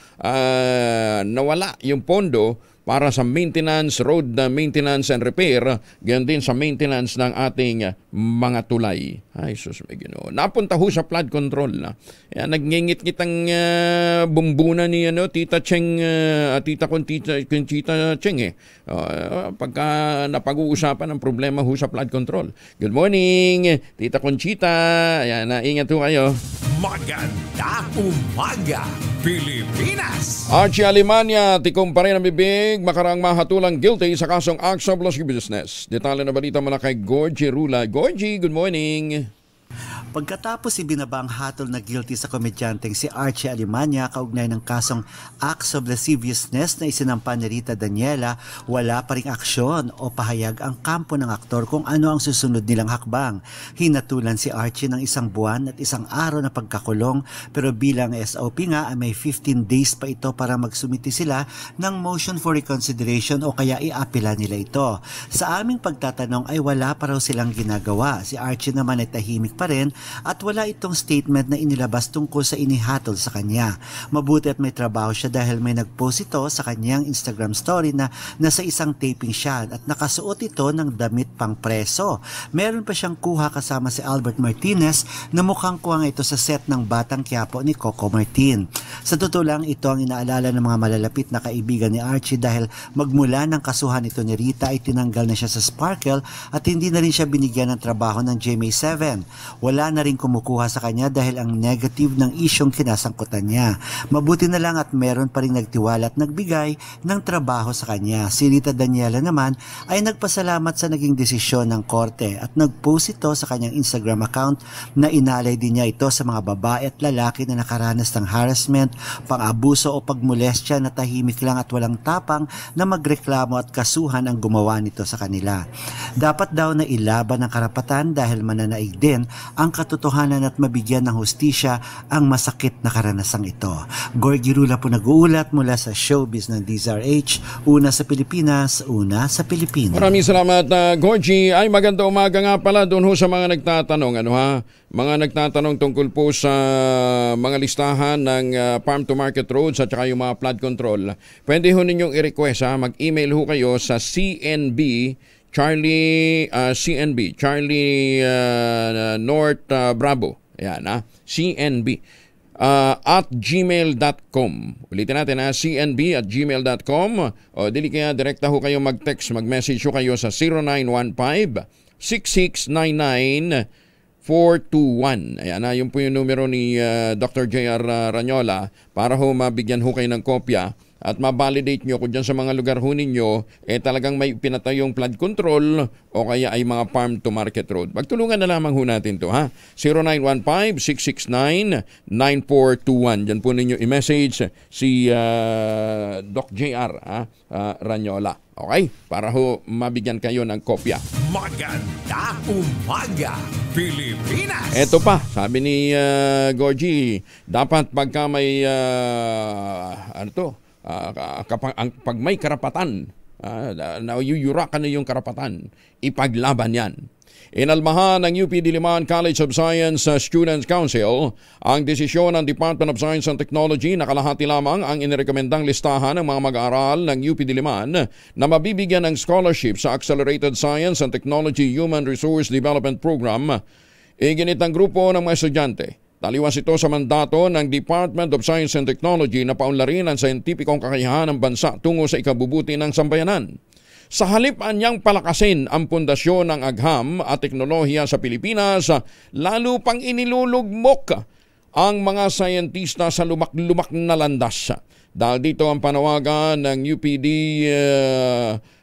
nawala yung pondo para sa maintenance, road maintenance and repair, ganyan din sa maintenance ng ating mga tulay. Ay, sus, may Ginoo. Napunta ho sa flood control na. Nagngingit-ngit ang bumbuna ni Tita Cheng, Tita Conchita Cheng pagka napag-uusapan ang problema ho sa flood control. Good morning, Tita Conchita. Ayan, ingat ho kayo. Maganda umaga, Pilipinas! Archie Alemania, tikom pa rin ang bibig, makarang mahatulang guilty sa kasong acts of lascivious business. Detalye na balita mula kay Gorgie Rula. Gorgie, good morning. Pagkatapos ibinabang hatol na guilty sa komedyanteng si Archie Alemania kaugnay ng kasong acts of lasciviousness na isinampa ni Rita Daniela, wala pa ring aksyon o pahayag ang kampo ng aktor kung ano ang susunod nilang hakbang. Hinatulan si Archie ng 1 buwan at 1 araw na pagkakulong, pero bilang SOP nga ay may 15 days pa ito para magsumiti sila ng motion for reconsideration o kaya iapila nila ito. Sa aming pagtatanong ay wala pa raw silang ginagawa. Si Archie naman ay tahimik pa rin at wala itong statement na inilabas tungkol sa inihatol sa kanya. Mabuti at may trabaho siya dahil may nagpost ito sa kanyang Instagram story na nasa isang taping siya at nakasuot ito ng damit pang preso. Meron pa siyang kuha kasama si Albert Martinez na mukhang kuha ito sa set ng Batang Quiapo ni Coco Martin. Sa totoo lang, ito ang inaalala ng mga malalapit na kaibigan ni Archie dahil magmula ng kasuhan ito ni Rita ay tinanggal na siya sa Sparkle at hindi na rin siya binigyan ng trabaho ng GMA7. Wala na rin kumukuha sa kanya dahil ang negative ng isyong kinasangkutan niya. Mabuti na lang at meron pa rin nagtiwala at nagbigay ng trabaho sa kanya. Si Rita Daniela naman ay nagpasalamat sa naging desisyon ng korte at nagpost ito sa kanyang Instagram account na inalay din niya ito sa mga babae at lalaki na nakaranas ng harassment, pang-abuso o pagmolestya na tahimik lang at walang tapang na magreklamo at kasuhan ang gumawa nito sa kanila. Dapat daw na ilaban ng karapatan dahil mananaig din ang katotohanan at mabigyan ng hustisya ang masakit na karanasang ito. Gorgie Rula po nag-uulat mula sa showbiz ng DZRH, una sa Pilipinas, una sa Pilipinas. Maraming salamat, Gorgie. Ay, maganda umaga nga pala doon ho sa mga nagtatanong. Mga nagtatanong tungkol po sa mga listahan ng farm to market roads at saka yung mga flood control. Pwede ho ninyong i-request, mag-email ho kayo sa CNB North Bravo. Ayan, CNB at gmail.com. Ulitin natin, cnb@gmail.com. O dili kaya direkta ho kayo mag-text, mag-message ho kayo sa 0915-6699-421. Ayan, yun po yung numero ni Dr. J.R. Ranyola para ho mabigyan ho kayo ng kopya at ma-validate nyo kung dyan sa mga lugar ho ninyo talagang may pinatayong flood control o kaya ay mga farm to market road. Magtulungan na lamang ho natin to, 0915-669-9421. Dyan po ninyo i-message si Doc JR Ranyola. Okay? Para ho mabigyan kayo ng kopya. Maganda umaga, Pilipinas! Eto pa, sabi ni Gorgie, dapat pagka may pag may karapatan, nauyuyurakan na yung karapatan, ipaglaban yan. Inalmahan ng UP Diliman College of Science Students Council ang desisyon ng Department of Science and Technology na kalahati lamang ang inirekomendang listahan ng mga mag-aaral ng UP Diliman na mabibigyan ng scholarship sa Accelerated Science and Technology Human Resource Development Program. Iginit ng grupo ng mga estudyante. Taliwas ito sa mandato ng Department of Science and Technology na paunlarin ang scientificong kakayahan ng bansa tungo sa ikabubuti ng sambayanan. Sa halip anyang palakasin ang pundasyon ng agham at teknolohiya sa Pilipinas, lalo pang inilulugmok ang mga scientista sa lumak-lumak na landas. Dahil dito ang panawagan ng UPD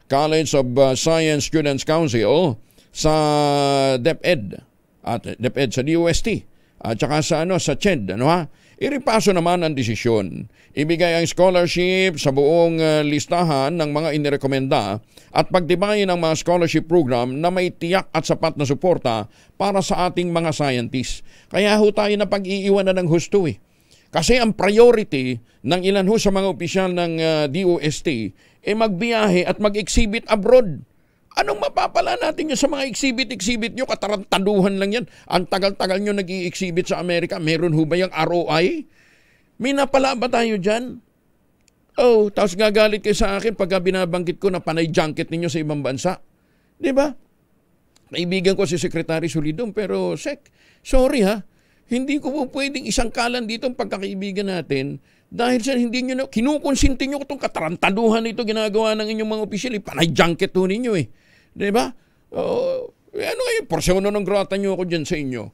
College of Science Students Council sa DepEd sa DOST. At saka sa CHED, iripaso naman ang desisyon. Ibigay ang scholarship sa buong listahan ng mga inirekomenda at pagtibayin ang mga scholarship program na may tiyak at sapat na suporta para sa ating mga scientists. Kaya ho tayo na pag-iiwanan ng husto Kasi ang priority ng ilan ho sa mga opisyal ng DOST magbiyahe at mag-exhibit abroad. Anong mapapala natin yun sa mga exhibit nyo? Katarantaduhan lang yan. Ang tagal-tagal nyo nag-i-exhibit sa Amerika. Meron ho ba yung ROI? May napala ba tayo dyan? Tapos gagalit kayo sa akin pagka binabanggit ko na panay junket ninyo sa ibang bansa. Diba? Kaibigan ko si Secretary Solidum, pero sorry hindi ko po pwedeng isang kalan dito ang pagkakaibigan natin dahil sa hindi nyo kinukonsinti nyo itong katarantaduhan ito ginagawa ng inyong mga opisyal. Panay junket ho ninyo Diba? Ano kayo? Porsyono ng grata nyo ako dyan sa inyo.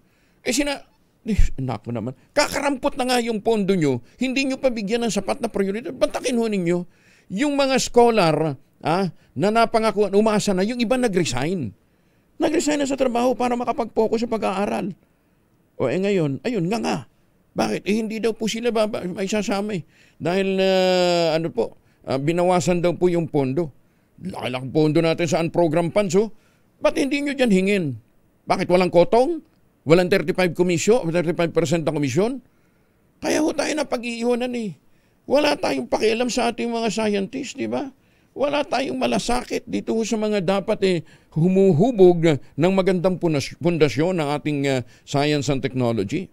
Nako naman. Kakarampot na nga yung pondo nyo, hindi nyo pabigyan ng sapat na prioridad. Bantakin ho ninyo. Yung mga scholar na napangakuan, umasa na, yung iba nag-resign. Nag-resign na sa trabaho para makapag-focus sa pag-aaral. Ngayon, ayun nga. Bakit? Hindi daw po sila may sasama Dahil, binawasan daw po yung pondo. Laki-laki pondo natin sa program funds, ba't hindi nyo dyan hingin? Bakit walang kotong? Walang 35% na komisyon? Kaya ho tayo na pag-iiwanan Wala tayong pakialam sa ating mga scientists, di ba? Wala tayong malasakit dito sa mga dapat humuhubog ng magandang pundasyon ng ating science and technology.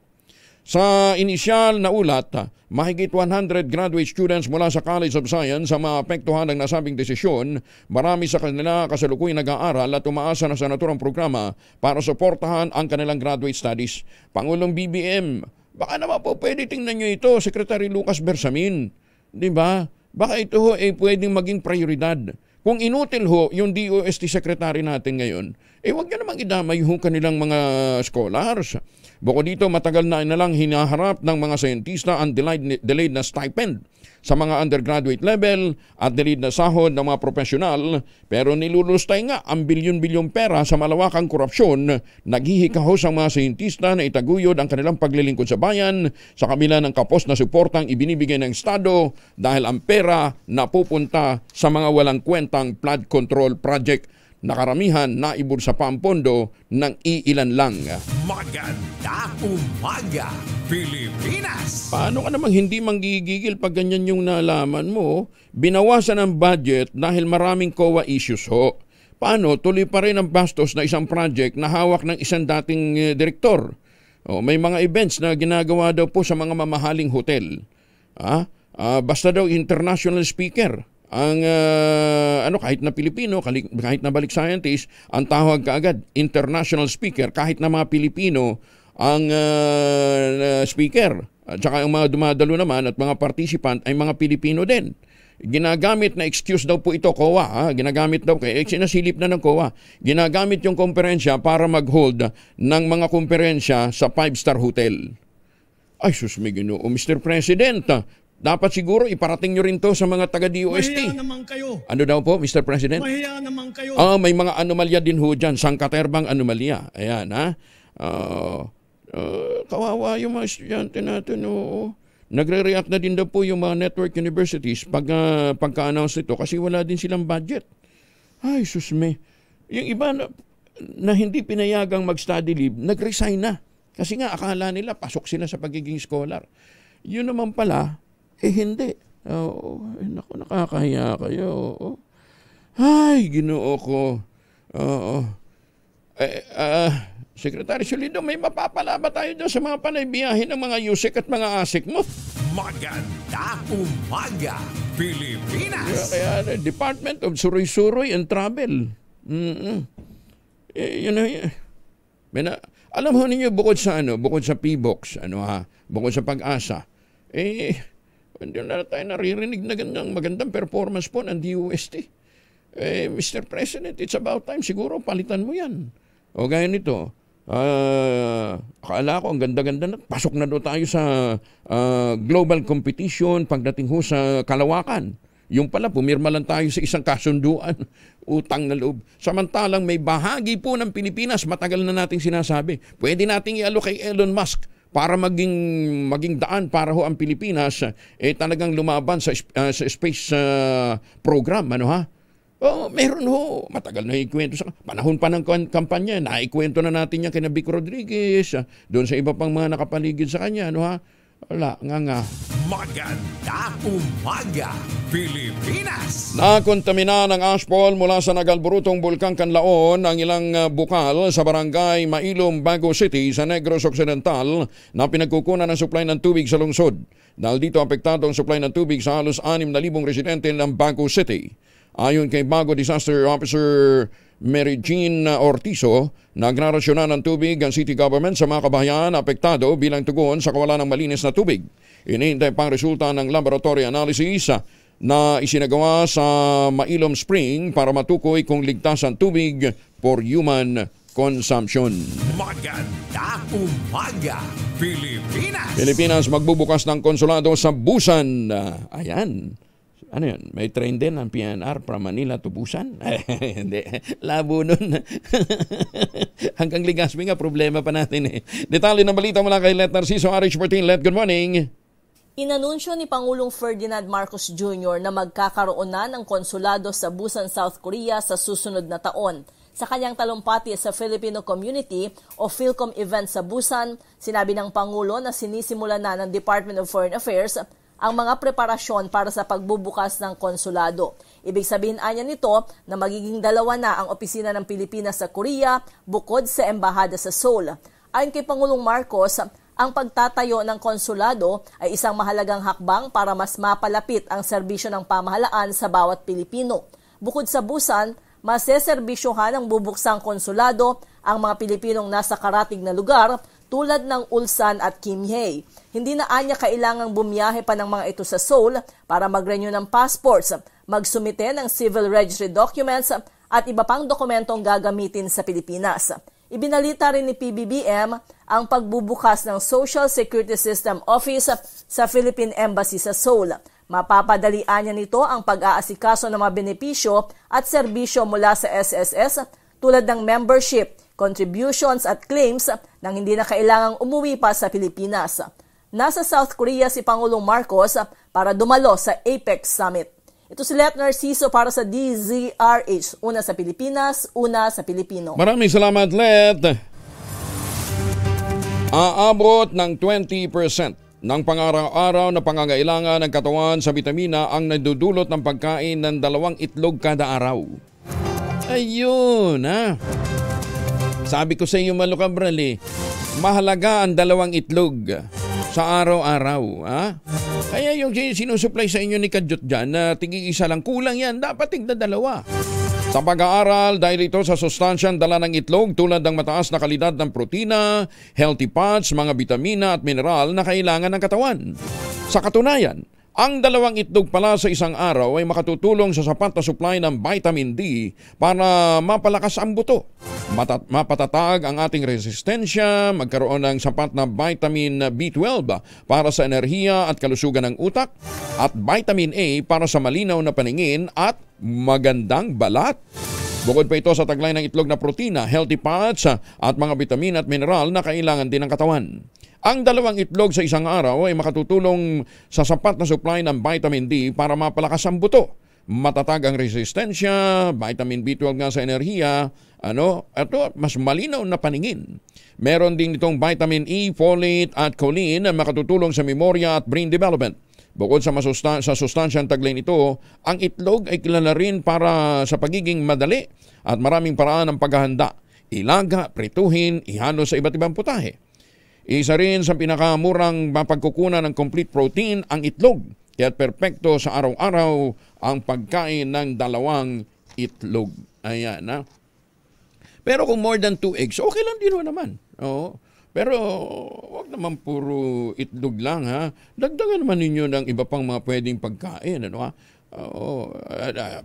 Sa inisyal na ulat, mahigit 100 graduate students mula sa College of Science sa maapektuhan ng nasabing desisyon. Marami sa kanila kasalukuyan nag-aaral at umaasa na sa naturang programa para suportahan ang kanilang graduate studies. Pangulong BBM, baka naman po pwede tingnan nyo ito, Secretary Lucas Bersamin. Diba? Baka ito pwedeng maging prioridad. Kung inutil yung DOST Secretary natin ngayon, huwag nyo namang idamay kanilang mga scholars. Bukod dito, matagal na lang hinaharap ng mga scientista ang delayed na stipend sa mga undergraduate level at delayed na sahod ng mga profesional, pero nilulustay nga ang bilyon-bilyong pera sa malawakang korupsyon. Naghihikahos ang mga scientista na itaguyod ang kanilang paglilingkod sa bayan sa kabila ng kapos na suportang ibinibigay ng Estado dahil ang pera napupunta sa mga walang kwentang flood control project. nakaramihan naibulsa pa ang pondo ng iilan lang. Maganda umaga, Pilipinas! Paano ka namang hindi manggigigil pag ganyan yung nalaman mo? Binawasan ang budget dahil maraming COA issues ho. Paano? Tuloy pa rin ang bastos na isang project na hawak ng isang dating direktor. May mga events na ginagawa daw po sa mga mamahaling hotel. Basta daw international speaker. Ang kahit na Pilipino, kahit na balik scientist, ang tawag kaagad international speaker, kahit na mga Pilipino ang speaker. At saka ang mga dumadalo naman at mga participant ay mga Pilipino din. Ginagamit na excuse daw po ito, COA. Ginagamit daw, sinasilip na ng COA. Ginagamit yung komperensya para mag-hold ng mga komperensya sa 5-star hotel. Ay, sus, may Ginoo, Mr. President, dapat siguro iparating nyo rin to sa mga taga-DOST. Mahiya naman kayo. Ano daw po, Mr. President? Mahiya naman kayo. May mga anomalya din ho dyan. Sangkaterbang anomalya. Ayan, kawawa yung mga estudyante natin, Nagre-react na din daw po yung mga network universities pagka-announce nito kasi wala din silang budget. Ay, susme. Yung iba na hindi pinayagang mag-study leave, nag-resign na. Kasi nga, akala nila pasok sila sa pagiging scholar. Yun naman pala, hindi. Naku, nakakahiya kayo. Ay, Ginoo ko. Secretary Solido, may mapapala ba tayo doon sa mga panaybiyahin ng mga yusik at mga asik mo? Maganda umaga, Pilipinas! Kaya Department of Suroy-Suroy and Travel. Alam ho ninyo, bukod sa PBOX, bukod sa Pag-asa, hindi na tayo naririnig na magandang performance po ng DOST. Mr. President, it's about time, siguro palitan mo yan. O gaya nito, akala ko ang ganda-ganda na, pasok na doon tayo sa global competition pagdating ho sa kalawakan. Yung pala, pumirma lang tayo sa isang kasunduan, utang na loob. Samantalang may bahagi po ng Pilipinas, matagal na nating sinasabi, pwede nating i-alo kay Elon Musk para maging daan para ho ang Pilipinas talagang lumaban sa space program, meron ho. Matagal na ikwento sa panahon pa ng kampanya. Naikwento na natin yan kay Vic Rodriguez, doon sa iba pang mga nakapaligid sa kanya, Wala, nga. Maganda umaga, Pilipinas! Nakontamina ng ashfall mula sa nagalburutong Bulkang Kanlaon ang ilang bukal sa barangay Mailom, Bago City sa Negros Occidental na pinagkukunan ng supply ng tubig sa lungsod. Dahil dito apektado ang supply ng tubig sa halos 6,000 residente ng Bago City. Ayon kay Bago Disaster Officer Mary Jean Ortizo, nagrarasyonan ng tubig ang city government sa mga kabahayan apektado bilang tugon sa kawalan ng malinis na tubig. Inihintay pang resulta ng laboratory analysis na isinagawa sa Mailom Spring para matukoy kung ligtas ang tubig for human consumption. Maganda umaga, Pilipinas! Pilipinas magbubukas ng konsulado sa Busan. Ayan. Ano yun? May train din ang PNR from Manila to Busan? Hindi. Labo nun. Hanggang Legazpi nga, problema pa natin . Detalye ng balita mula kay Let Narciso RH14. Let, good morning. Inanunsyo ni Pangulong Ferdinand Marcos Jr. na magkakaroon na ng konsulado sa Busan, South Korea sa susunod na taon. Sa kanyang talumpati sa Filipino Community o PhilCom event sa Busan, sinabi ng Pangulo na sinisimulan na ng Department of Foreign Affairs ang mga preparasyon para sa pagbubukas ng konsulado. Ibig sabihin anya nito na magiging 2 na ang opisina ng Pilipinas sa Korea bukod sa embahada sa Seoul. Ayon kay Pangulong Marcos, ang pagtatayo ng konsulado ay isang mahalagang hakbang para mas mapalapit ang serbisyo ng pamahalaan sa bawat Pilipino. Bukod sa Busan, maseserbisyohan ng bubuksang konsulado ang mga Pilipinong nasa karatig na lugar tulad ng Ulsan at Kimhae. Hindi na anya kailangang bumiyahe pa ng mga ito sa Seoul para mag-renew ng passports, magsumite ng civil registry documents at iba pang dokumentong gagamitin sa Pilipinas. Ibinalita rin ni PBBM ang pagbubukas ng Social Security System Office sa Philippine Embassy sa Seoul. Mapapadalian niya nito ang pag-aasikaso ng mga benepisyo at serbisyo mula sa SSS tulad ng membership, contributions at claims nang hindi na kailangang umuwi pa sa Pilipinas. Nasa South Korea si Pangulong Marcos para dumalo sa APEC Summit. Ito si Let Narciso para sa DZRH. Una sa Pilipinas, una sa Pilipino. Maraming salamat, Let. Aabot ng 20% ng pang-araw-araw na pangangailangan ng katawan sa bitamina ang nadudulot ng pagkain ng 2 itlog kada araw. Ayun, ha? Sabi ko sa iyo, Malukabral, mahalaga ang 2 itlog sa araw-araw, ha? Kaya yung sinusupply sa inyo ni Kadyot dyan na tig-isa lang, kulang yan, dapat tigda 2. Sa pag-aaral, dahil ito sa sustansyang dala ng itlog tulad ng mataas na kalidad ng protina, healthy fats, mga bitamina at mineral na kailangan ng katawan. Sa katunayan, ang 2 itlog pala sa isang araw ay makatutulong sa sapat na supply ng vitamin D para mapalakas ang buto, mapatatag ang ating resistensya, magkaroon ng sapat na vitamin B12 para sa enerhiya at kalusugan ng utak, at vitamin A para sa malinaw na paningin at magandang balat. Bukod pa ito sa taglay ng itlog na protina, healthy fats at mga bitamin at mineral na kailangan din ng katawan. Ang 2 itlog sa isang araw ay makatutulong sa sapat na supply ng vitamin D para mapalakas ang buto, matatag ang resistensya, vitamin B12 nga sa enerhiya, ito mas malinaw na paningin. Meron din itong vitamin E, folate at choline na makatutulong sa memorya at brain development. Bukod sa sustansyang taglay nito, ang itlog ay kilala rin para sa pagiging madali at maraming paraan ng paghahanda. Ilaga, prituhin, ihalo sa iba't ibang putahe. Isa rin sa pinakamurang mapagkukunan ng complete protein ang itlog. Kaya perpekto sa araw-araw ang pagkain ng 2 itlog. Ayan, ha? Pero kung more than 2 eggs, okay lang din naman. Oo. Pero wag naman puro itlog lang, ha. Dagdagan naman ninyo ng iba pang mga pwedeng pagkain, ha.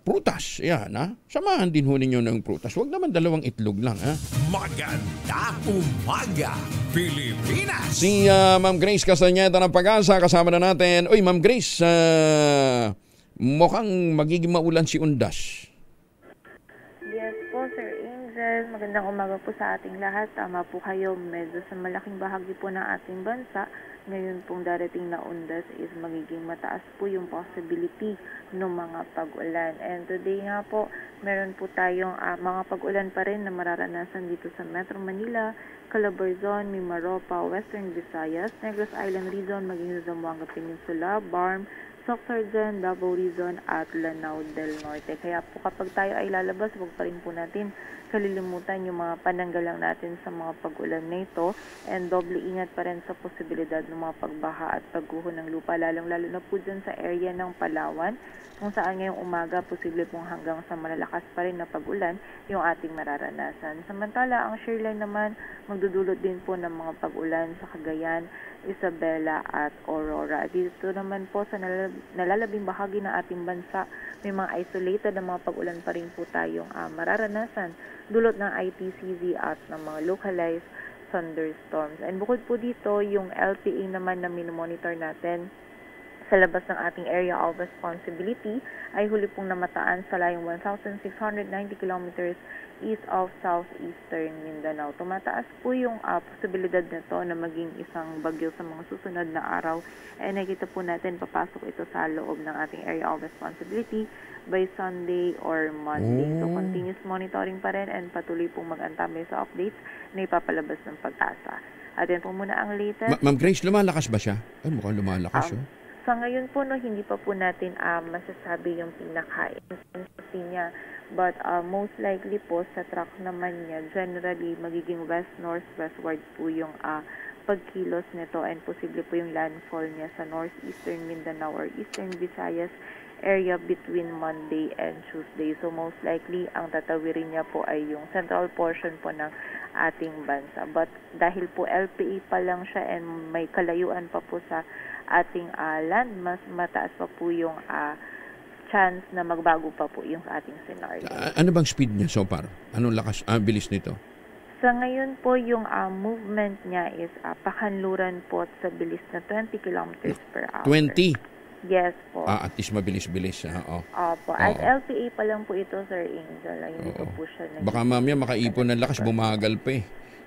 Prutas, yan, ha. Samahan din ho ninyo ng prutas. Wag naman 2 itlog lang, ha. Maganda umaga, Pilipinas! Si Ma'am Grace Castañeda ng Pag-asa, kasama na natin. Uy, Ma'am Grace, mukhang magiging maulan si Undas. Yes po, Sir Angel. Magandang umaga po sa ating lahat. Tama po kayo, medyo sa malaking bahagi po ng ating bansa, ngayon pong darating na undas is magiging mataas po yung possibility ng mga pag-ulan. And today nga po, meron po tayong mga pag-ulan pa rin na mararanasan dito sa Metro Manila, Calabarzon, Mimaropa, Western Visayas, Negros Island Region, maging sa Zamboanga Peninsula, Barm, Sorsogon, Davao Region at Lanao del Norte. Kaya po kapag tayo ay lalabas, huwag pa rin po natin kalilimutan yung mga pananggalang natin sa mga pag-ulan na ito, and doble ingat pa rin sa posibilidad ng mga pagbaha at pagguho ng lupa, lalong-lalo na po dyan sa area ng Palawan, kung saan ngayong umaga posible pong hanggang sa malalakas pa rin na pag-ulan yung ating mararanasan. Samantala, ang shoreline naman magdudulot din po ng mga pag-ulan sa Cagayan, Isabela at Aurora. Dito naman po sa nalalabing bahagi ng ating bansa, may mga isolated na mga pag-ulan pa rin po tayong mararanasan dulot ng ITCZ at ng mga localized thunderstorms. And bukod po dito, yung LPA naman na minomonitor natin sa labas ng ating area of responsibility ay huli pong namataan sa layong 1,690 kilometers east of southeastern Mindanao. Tumataas po yung posibilidad nito na maging isang bagyo sa mga susunod na araw. And nakita po natin papasok ito sa loob ng ating area of responsibility by Sunday or Monday. So continuous monitoring pa rin and patuloy pong mag-antambay sa updates na ipapalabas ng Pag-asa. At yan po muna ang latest. Ma'am Grace, lumalakas ba siya? Ay, mukhang lumalakas, Sa ngayon po, hindi pa po natin masasabi yung pinaka-intensity niya. But most likely po, sa track naman niya, generally, magiging west-northwestward po yung pagkilos nito, and posible po yung landfall niya sa northeastern Mindanao or eastern Visayas area between Monday and Tuesday. So most likely, ang tatawirin niya po ay yung central portion po ng ating bansa. But dahil po LPA pa lang siya and may kalayuan pa po sa ating land, mas mataas pa po yung chance na magbago pa po yung ating scenario. Ano bang speed niya so far? Anong lakas, bilis nito? Sa ngayon po, yung movement niya is pakanluran po sa bilis na 20 kilometers per hour. 20? Yes po. At least mabilis-bilis. Opo. At LPA pa lang po ito, Sir Angel. Hindi pa po siya baka mamaya makaipon ng lakas, bumagal pa eh.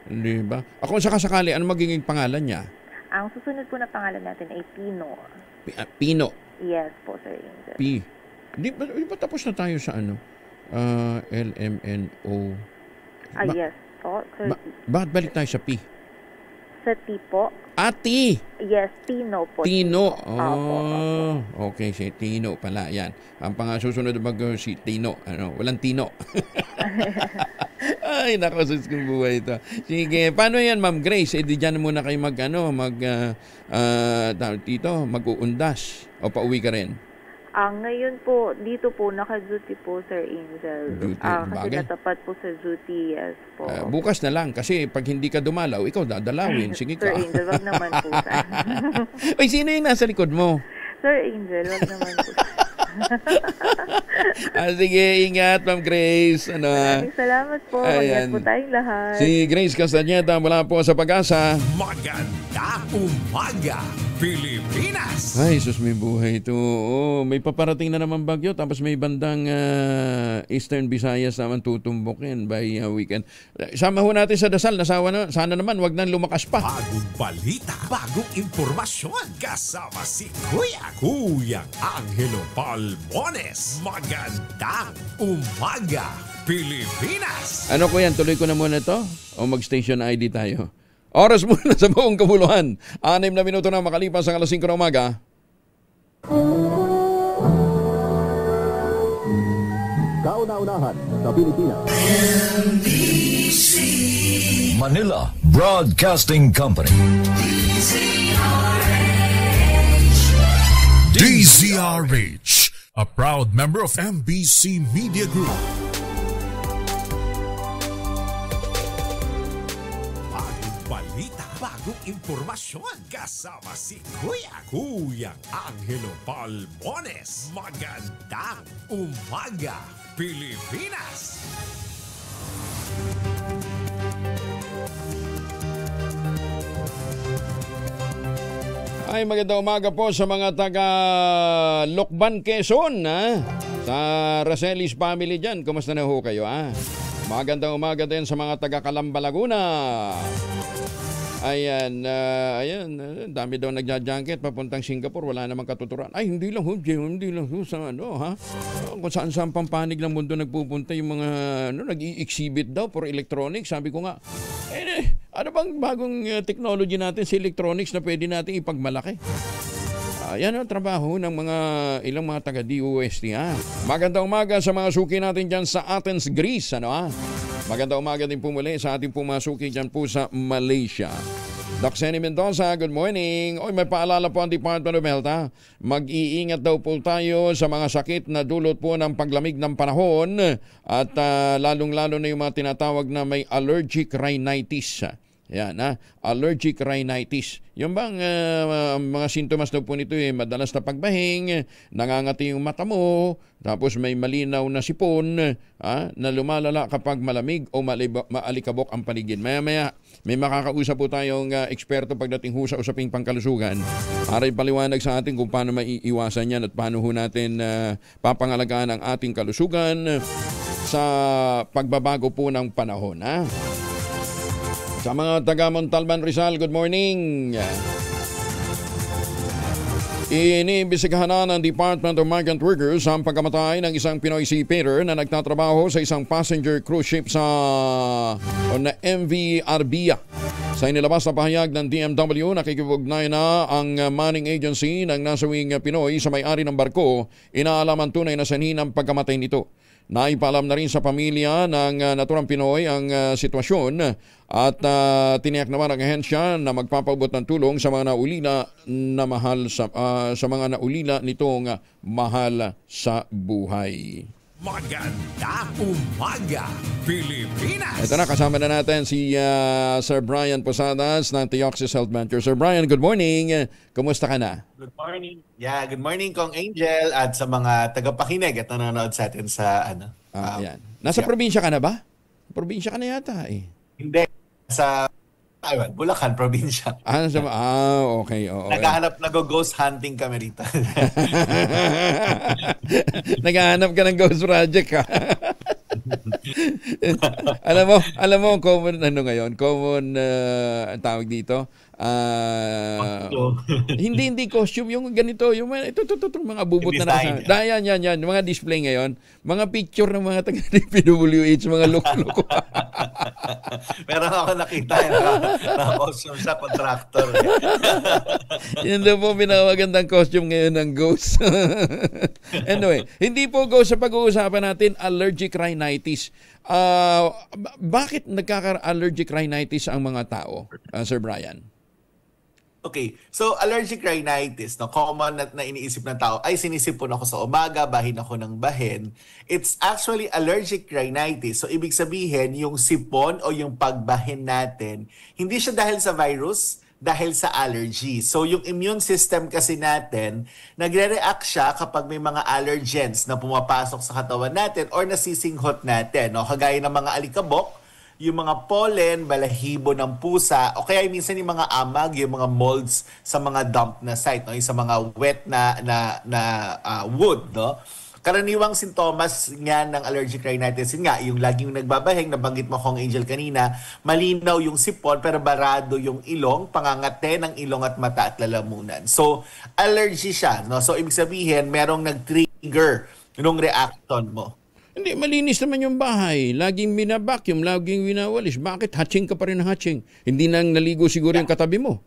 Hindi ba? Ako sakasakali, ano magiging pangalan niya? Ang susunod po na pangalan natin ay Pino. Pino? Yes po, Sir Angel. Di ba tapos na tayo sa ano? LMNO. Yes po. Bakit balik tayo sa P? Sa T po. T! Yes, Tino po. Tino. Okay, si Tino pala. Yan. Ang susunod si Tino. Walang Tino. Ay, naku, sus kong buhay ito. Sige, paano yan, Ma'am Grace? Di dyan muna kayo mag-uundas. O pauwi ka rin? Ngayon po, dito po, naka-duty po, Sir Angel. Kasi natapat po sa duty, yes po. Bukas na lang, kasi pag hindi ka dumalaw, ikaw dadalawin. Sige ka. Sir Angel, wag naman po, sir. Ay, sino yung nasa likod mo? Sir Angel, wag naman po, sir. Sige, ingat, Ma'am Grace. Maraming salamat po. Mag-ingat po tayong lahat. Si Grace Castañeda mula po sa Pag-asa. Maganda umaga, Pilipinas! Ay, sus, may buhay ito. May paparating na naman bagyo, tapos may bandang Eastern Visayas naman tutumbukin by weekend. Sama ho natin sa dasal. Sana naman, wag nang lumakas pa. Bagong balita, bagong impormasyon. Kasama si Kuya Angelo Palmones. Magandang umaga, Pilipinas! Ano ko yan? Tuloy ko na muna to? O mag-station ID tayo? Oras muna sa buong kabuluhan. 6 na minuto na makalipas ang alas 5 na umaga. Kauna-unahan sa Pilipinas. NBC Manila Broadcasting Company. DZRH, a proud member of MBC Media Group. Bagong balita, bagong impormasyon. Kasama si Kuya Angelo Palmones. Magandang umaga, Pilipinas! Ay, magandang umaga po sa mga taga Lokban, Quezon. Sa Racelis family dyan. Kumusta na ho kayo? Magandang umaga din sa mga taga Calamba, Laguna. Ayan, dami daw nagja-junket papuntang Singapore, wala namang katuturan. Ay, hindi lang sa kung saan pampanig ng mundo nagpupunta yung mga nag-i-exhibit daw for electronics. Sabi ko nga, ano bang bagong technology natin sa electronics na pwede natin ipagmalaki? Yan ang trabaho ng ilang mga taga-DOST. Magandang umaga sa mga suki natin dyan sa Athens, Greece. Magandang umaga din po muli sa ating pumasuki dyan po sa Malaysia. Doxeni Mendoza, good morning. May paalala po ang Department of Health. Mag-iingat daw po tayo sa mga sakit na dulot po ng paglamig ng panahon at lalong-lalo na yung mga tinatawag na may allergic rhinitis. Yan, allergic rhinitis. Yung bang mga sintomas daw po nito madalas na pagbahing, nangangati yung mata mo, tapos may malinaw na sipon na lumalala kapag malamig o maalikabok ang paligid. Maya-maya, may makakausap po tayong eksperto pagdating ho sa usaping pangkalusugan. Para ipaliwanag sa atin kung paano maiiwasan yan at paano ho natin papangalagaan ang ating kalusugan sa pagbabago po ng panahon. Sa mga taga Montalban, Rizal, good morning. Iniimbestigahan na ng Department of Migrant Workers ang pagkamatay ng isang Pinoy seafarer na nagtatrabaho sa isang passenger cruise ship na MV Arbia. Sa inilabas na pahayag ng DMW, nakikipag-ugnayan na ang manning agency ng nasawing Pinoy sa may-ari ng barko. Inaalam ang tunay na sanhi ng pagkamatay nito. Naipaalam na rin sa pamilya ng naturang Pinoy ang sitwasyon at tiniyak naman ang ahensya na magpapaabot ng tulong sa mga naulila na mahal sa mga naulila nitong mahal sa buhay. Magandang umaga, Pilipinas! Ito na, kasama na natin si Sir Brian Posadas ng Theoxis Health Venture. Sir Brian, good morning. Kumusta ka na? Good morning. Yeah, good morning Kong Angel at sa mga tagapakinig at nanonood sa atin sa yan. Nasa probinsya ka na ba? Probinsya ka na yata Hindi. Sa Bulacan, probinsya. Okay. Naghahanap, nag-ghost hunting kami rito. Naghahanap ka ng ghost project, alam mo common ngayon, ang tawag dito. Hindi costume, yung ganito, yung ito mga bubot na nasa. Yan, mga display ngayon, mga picture ng mga taga PWH, mga loko-loko. Meron ako nakita na costume sa contractor. Yan daw po pinamagandang costume ngayon ng ghost. Anyway, hindi po ghost sa pag-uusapan natin, allergic rhinitis. Bakit nagkaka-allergic rhinitis ang mga tao, Sir Brian? Okay, so allergic rhinitis, common na iniisip ng tao, ay sinisipon ako sa umaga, bahin ako ng bahin. It's actually allergic rhinitis. So ibig sabihin, yung sipon o yung pagbahin natin, hindi siya dahil sa virus, dahil sa allergy. So yung immune system kasi natin, nagre-react siya kapag may mga allergens na pumapasok sa katawan natin or nasisinghot natin. Kagaya ng mga alikabok, yung mga pollen, balahibo ng pusa, o kaya minsan yung mga amag, yung mga molds sa mga damp na site, yung sa mga wet na wood, no? Karaniwang sintomas nga ng allergic rhinitis, yung laging nagbabahing, nabanggit mo Kong Angel kanina, malinaw yung sipon pero barado yung ilong, pangangate ng ilong at mata at lalamunan. So, allergy siya, no? So, ibig sabihin, merong nag-trigger yung reaction mo. Hindi, malinis naman yung bahay. Laging binabacuum, laging winawalis. Bakit hatching ka pa rin ng hatching? Hindi nang naligo siguro yung katabi mo.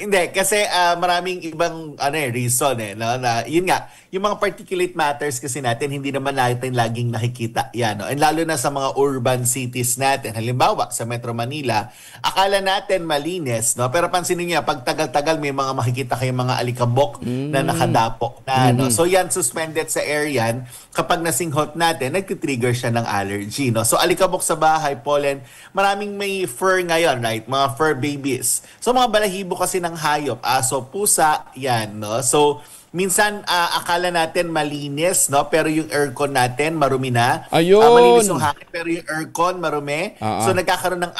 Hindi, kasi maraming ibang reason no? Na yun nga, yung mga particulate matters kasi natin hindi naman natin laging nakikita yan, no? And lalo na sa mga urban cities natin, halimbawa sa Metro Manila, akala natin malinis, no? Pero pansinin niyo, pag tagal-tagal may mga makikita kayong mga alikabok na nakadapo na, no? So yan, suspended sa air yan, kapag nasinghot natin, nagtitrigger siya ng allergy, no? So alikabok sa bahay, pollen, maraming may fur ngayon, right? Mga fur babies. So mga balahibo kasi ng hayop, aso, pusa, yan, no? So, minsan akala natin malinis, no? Pero yung aircon natin marumi na. Ayun! Malinis yung hangin, pero yung aircon marumi. So, nagkakaroon ng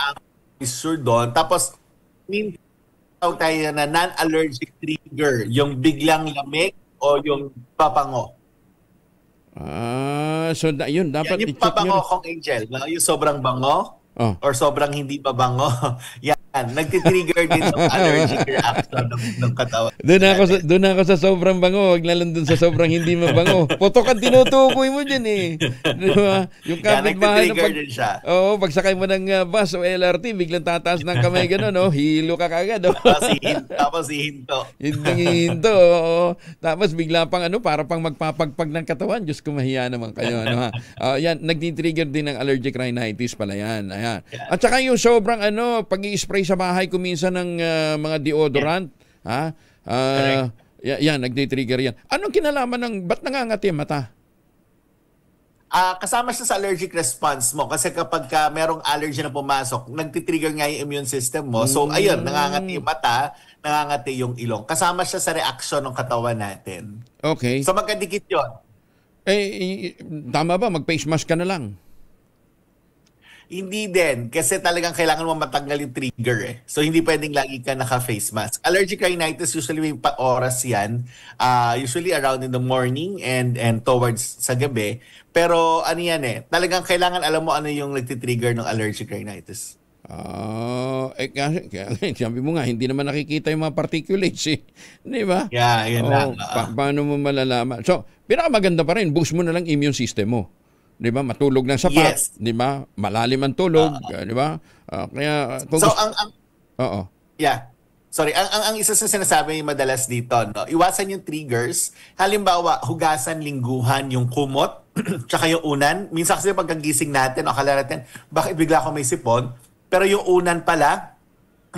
moisture doon. Tapos, minsan tayo na non-allergic trigger, yung biglang lamig o yung papango. So yun, dapat yan, yung pabango, Kong Angel, no? Yung sobrang bango or sobrang hindi pabango. Yan, nagtitrigger din ng allergic reaction ng katawan. Doon ako sa sobrang bango, wag na lang doon sa sobrang hindi mabango. Putok ang tinutukoy mo dyan eh. Diba? Yung kapitbahay na din siya. Pag sakay mo ng bus o LRT, biglang tataas ng kamay gano'n, no? Hilo ka kagad. Tapos hihinto. Hihinto. Tapos bigla pang para pang magpapagpag ng katawan. Diyos ko, mahiya naman kayo. Yan, nagtitrigger din ng allergic rhinitis pala yan. Ayan. At saka yung sobrang pag-i-spray sa bahay kuminsan ng mga deodorant, yan, nagtitrigger yan. Anong kinalaman ng ba't nangangati ang mata? Kasama siya sa allergic response mo kasi kapag merong allergy na pumasok, nagtitrigger nga yung immune system mo. So ayun, nangangati yung mata, nangangati yung ilong. Kasama siya sa reaction ng katawan natin. Okay. So magkadikit yun. Tama ba? Mag-face mask ka na lang. Hindi din, kasi talagang kailangan mo matanggal yung trigger eh. So hindi pwedeng lagi ka naka-face mask. Allergic rhinitis, usually may oras yan. Usually around in the morning and towards sa gabi. Pero ano yan eh, talagang kailangan alam mo ano yung nagtitrigger ng allergic rhinitis. Kasi sabi mo nga, hindi naman nakikita yung mga particulates eh. Di ba? Yeah, yun lang. Paano mo malalaman? So, pinakamaganda pa rin, boost mo na lang immune system mo. Di ba? Matulog ng sapat. Yes. Di ba? Malalim ang tulog. Di ba? Kaya... Yeah. Sorry, ang isa sa sinasabi madalas dito, no? Iwasan yung triggers. Halimbawa, hugasan, lingguhan yung kumot, tsaka yung unan. Minsan kasi pagkagising natin, akala natin, bakit bigla ako may sipon? Pero yung unan pala,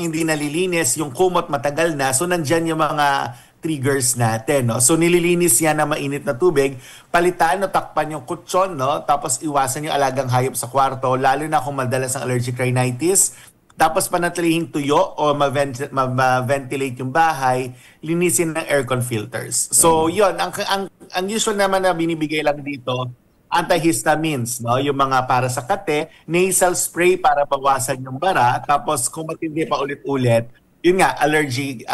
hindi nalilinis, yung kumot matagal na, so nandyan yung mga triggers natin, no? So nililinis yan na mainit na tubig, palitan o takpan yung kutsyon, no? Tapos iwasan yung alagang hayop sa kwarto, lalo na kung madalas ang allergic rhinitis. Tapos panatilihing tuyo o ma-ventilate yung bahay, linisin ng aircon filters. So yun, ang usual naman na binibigay lang dito, antihistamines, no? Yung mga para sa kate, nasal spray para bawasan yung bara, tapos kung matindi pa ulit-ulit, yun nga, allergy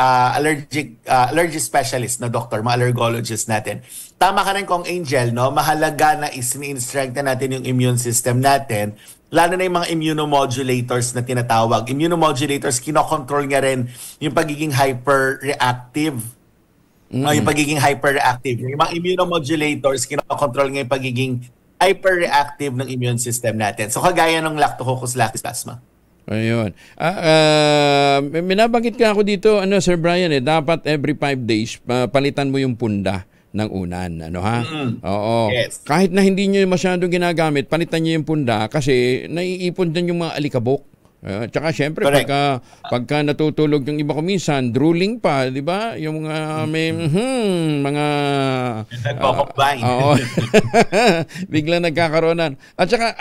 specialist na doctor, mga allergologist natin. Tama ka rin kung Angel, no? Mahalaga na in-strengthen natin yung immune system natin, lalo na yung mga immunomodulators na tinatawag. Immunomodulators, kinokontrol nga rin yung pagiging hyperreactive. Yung pagiging hyperreactive. Yung mga immunomodulators, kinokontrol nga yung pagiging hyperreactive ng immune system natin. So kagaya ng Lactococcus lactis plasma. Ayun. Minabanggit ka ako dito, Sir Brian, dapat every 5 days palitan mo yung punda ng unan, Oo. Yes. Kahit na hindi nyo masyadong ginagamit, palitan nyo yung punda kasi naiipon din yung mga alikabok. Tsaka syempre pagka natutulog yung iba ko minsan, drooling pa, di ba? Yung may mga biglang nagkakaroon. At saka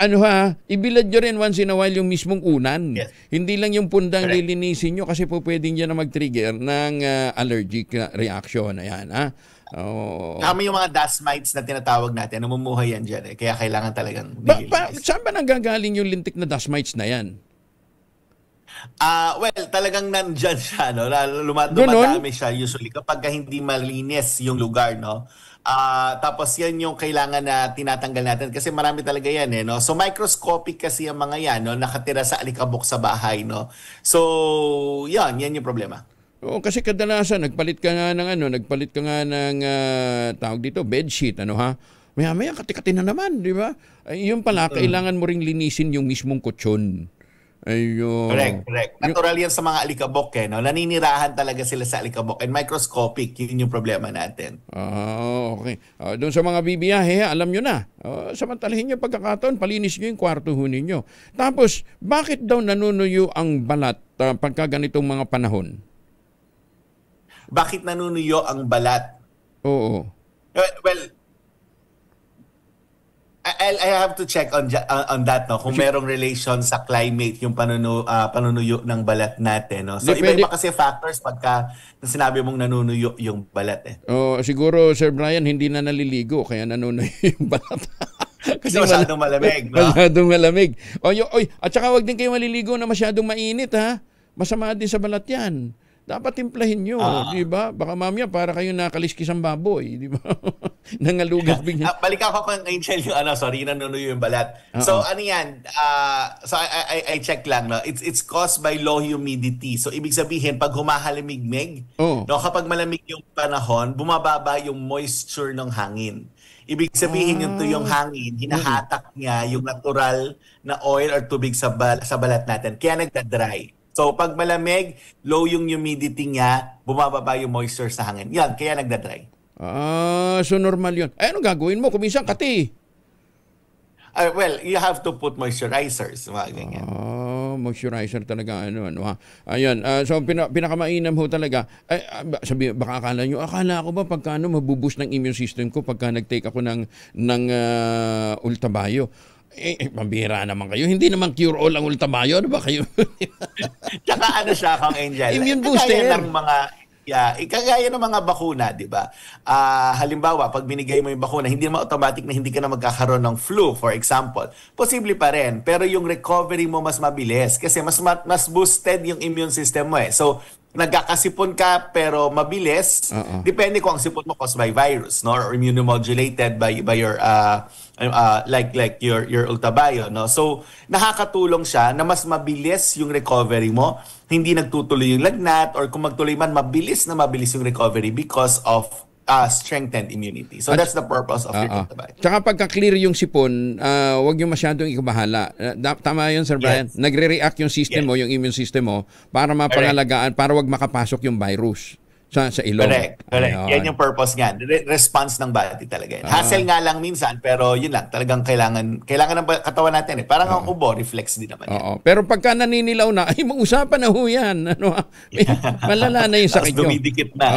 ibilad nyo rin once in a while yung mismong unan. Yes. Hindi lang yung pundang lilinisin nyo kasi po pwedeng dyan na mag-trigger ng allergic reaction. Ayan, Kami yung mga dust mites na tinatawag natin, namumuhay yan dyan. Kaya kailangan talagang saan ba nanggagaling yung lintik na dust mites na yan? Well, talagang nandyan siya, no? Dumadami siya usually kapag hindi malinis yung lugar, no? Tapos yan yung kailangan na tinatanggal natin kasi marami talaga yan, no? So microscopic kasi yung mga yan, no? Nakatira sa alikabok sa bahay, no? So, yan yung problema. Oo, kasi kadalasan nagpalit ka nga ng tawag dito, bedsheet, Maya kati-kati na naman, di ba? Yung pala, kailangan mo ring linisin yung mismong kutsyon. Ayun. Correct. Natural yan sa mga alikabok, no? Naninirahan talaga sila sa alikabok and microscopic, yun yung problema natin. Okay. Doon sa mga bibiyahe, alam nyo na. Samantalahin nyo pagkakataon, palinis nyo yung kwarto ninyo. Tapos, bakit daw nanunuyo ang balat pagka ganitong mga panahon? Bakit nanunuyo ang balat? Oo. Well, I have to check on that, no? Kung merong relation sa climate yung panunuyo ng balat natin, no? So iba-iba kasi factors pagka sinabi mong nanunuyo yung balat, siguro Sir Brian hindi na naliligo kaya nanunuyo yung balat. Kasi masyadong malamig, no? Masyadong malamig. At saka wag din kayo maliligo na masyadong mainit, Masama din sa balat yan. Dapat timplahin nyo, di ba? Baka mamaya para kayo nakaliskis ang baboy, di ba? Nangalugat bigla. Balik ako kung Angel yung nanunuyo yung balat. So ano yan? So I check lang, no? It's caused by low humidity. So ibig sabihin pag humahalamig-mig, no, kapag malamig yung panahon, bumababa yung moisture ng hangin. Ibig sabihin yung hangin, hinahatak niya yung natural na oil or tubig sa balat natin. Kaya nagda-dry. So, pag malamig, low yung humidity niya, bumababa yung moisture sa hangin. Yan, kaya nagda-dry. So normal yun. Anong gagawin mo? Kuminsan kati. Well, you have to put moisturizers. Moisturizer talaga. Ayan. So, pinakamainam ho talaga. Baka akala ko ba pagka mabuboost ng immune system ko pagka nag-take ako ng Ultabayo. Pambihira naman kayo. Hindi naman cure-all ang Ultabayo. Ano ba kayo? Tsaka siya, Kang Angel? Immune booster. Kagaya ng mga bakuna, di ba? Halimbawa, pag binigay mo yung bakuna, hindi naman automatic na hindi ka na magkakaroon ng flu, for example. Posible pa rin. Pero yung recovery mo mas mabilis kasi mas boosted yung immune system mo. So, nagkakasipon ka pero mabilis. Depende kung ang sipon mo caused by virus, no, or immunomodulated by your like your Ultabayo, no. So nakakatulong siya na mas mabilis yung recovery mo, hindi nagtutuloy yung lagnat, or kung magtuloy man mabilis yung recovery because of strengthened immunity. So that's the purpose of your Ultabayo. Tsaka pagka-clear yung sipon, huwag yung masyadong ikabahala. Tama yun, Sir Brian. Nagre-react yung system mo, yung immune system mo, para mapangalagaan, para wag makapasok yung virus sa ilong. Correct. Yan yung purpose niyan. Response ng body talaga yan. Hassle nga lang minsan, pero yun lang. Talagang kailangan ng katawan natin. Parang ang ubo, reflex din naman yan. Pero pagka naninilaw na, mag-usapan na ho yan. Malala na yung sakit nyo. Dumidikit na.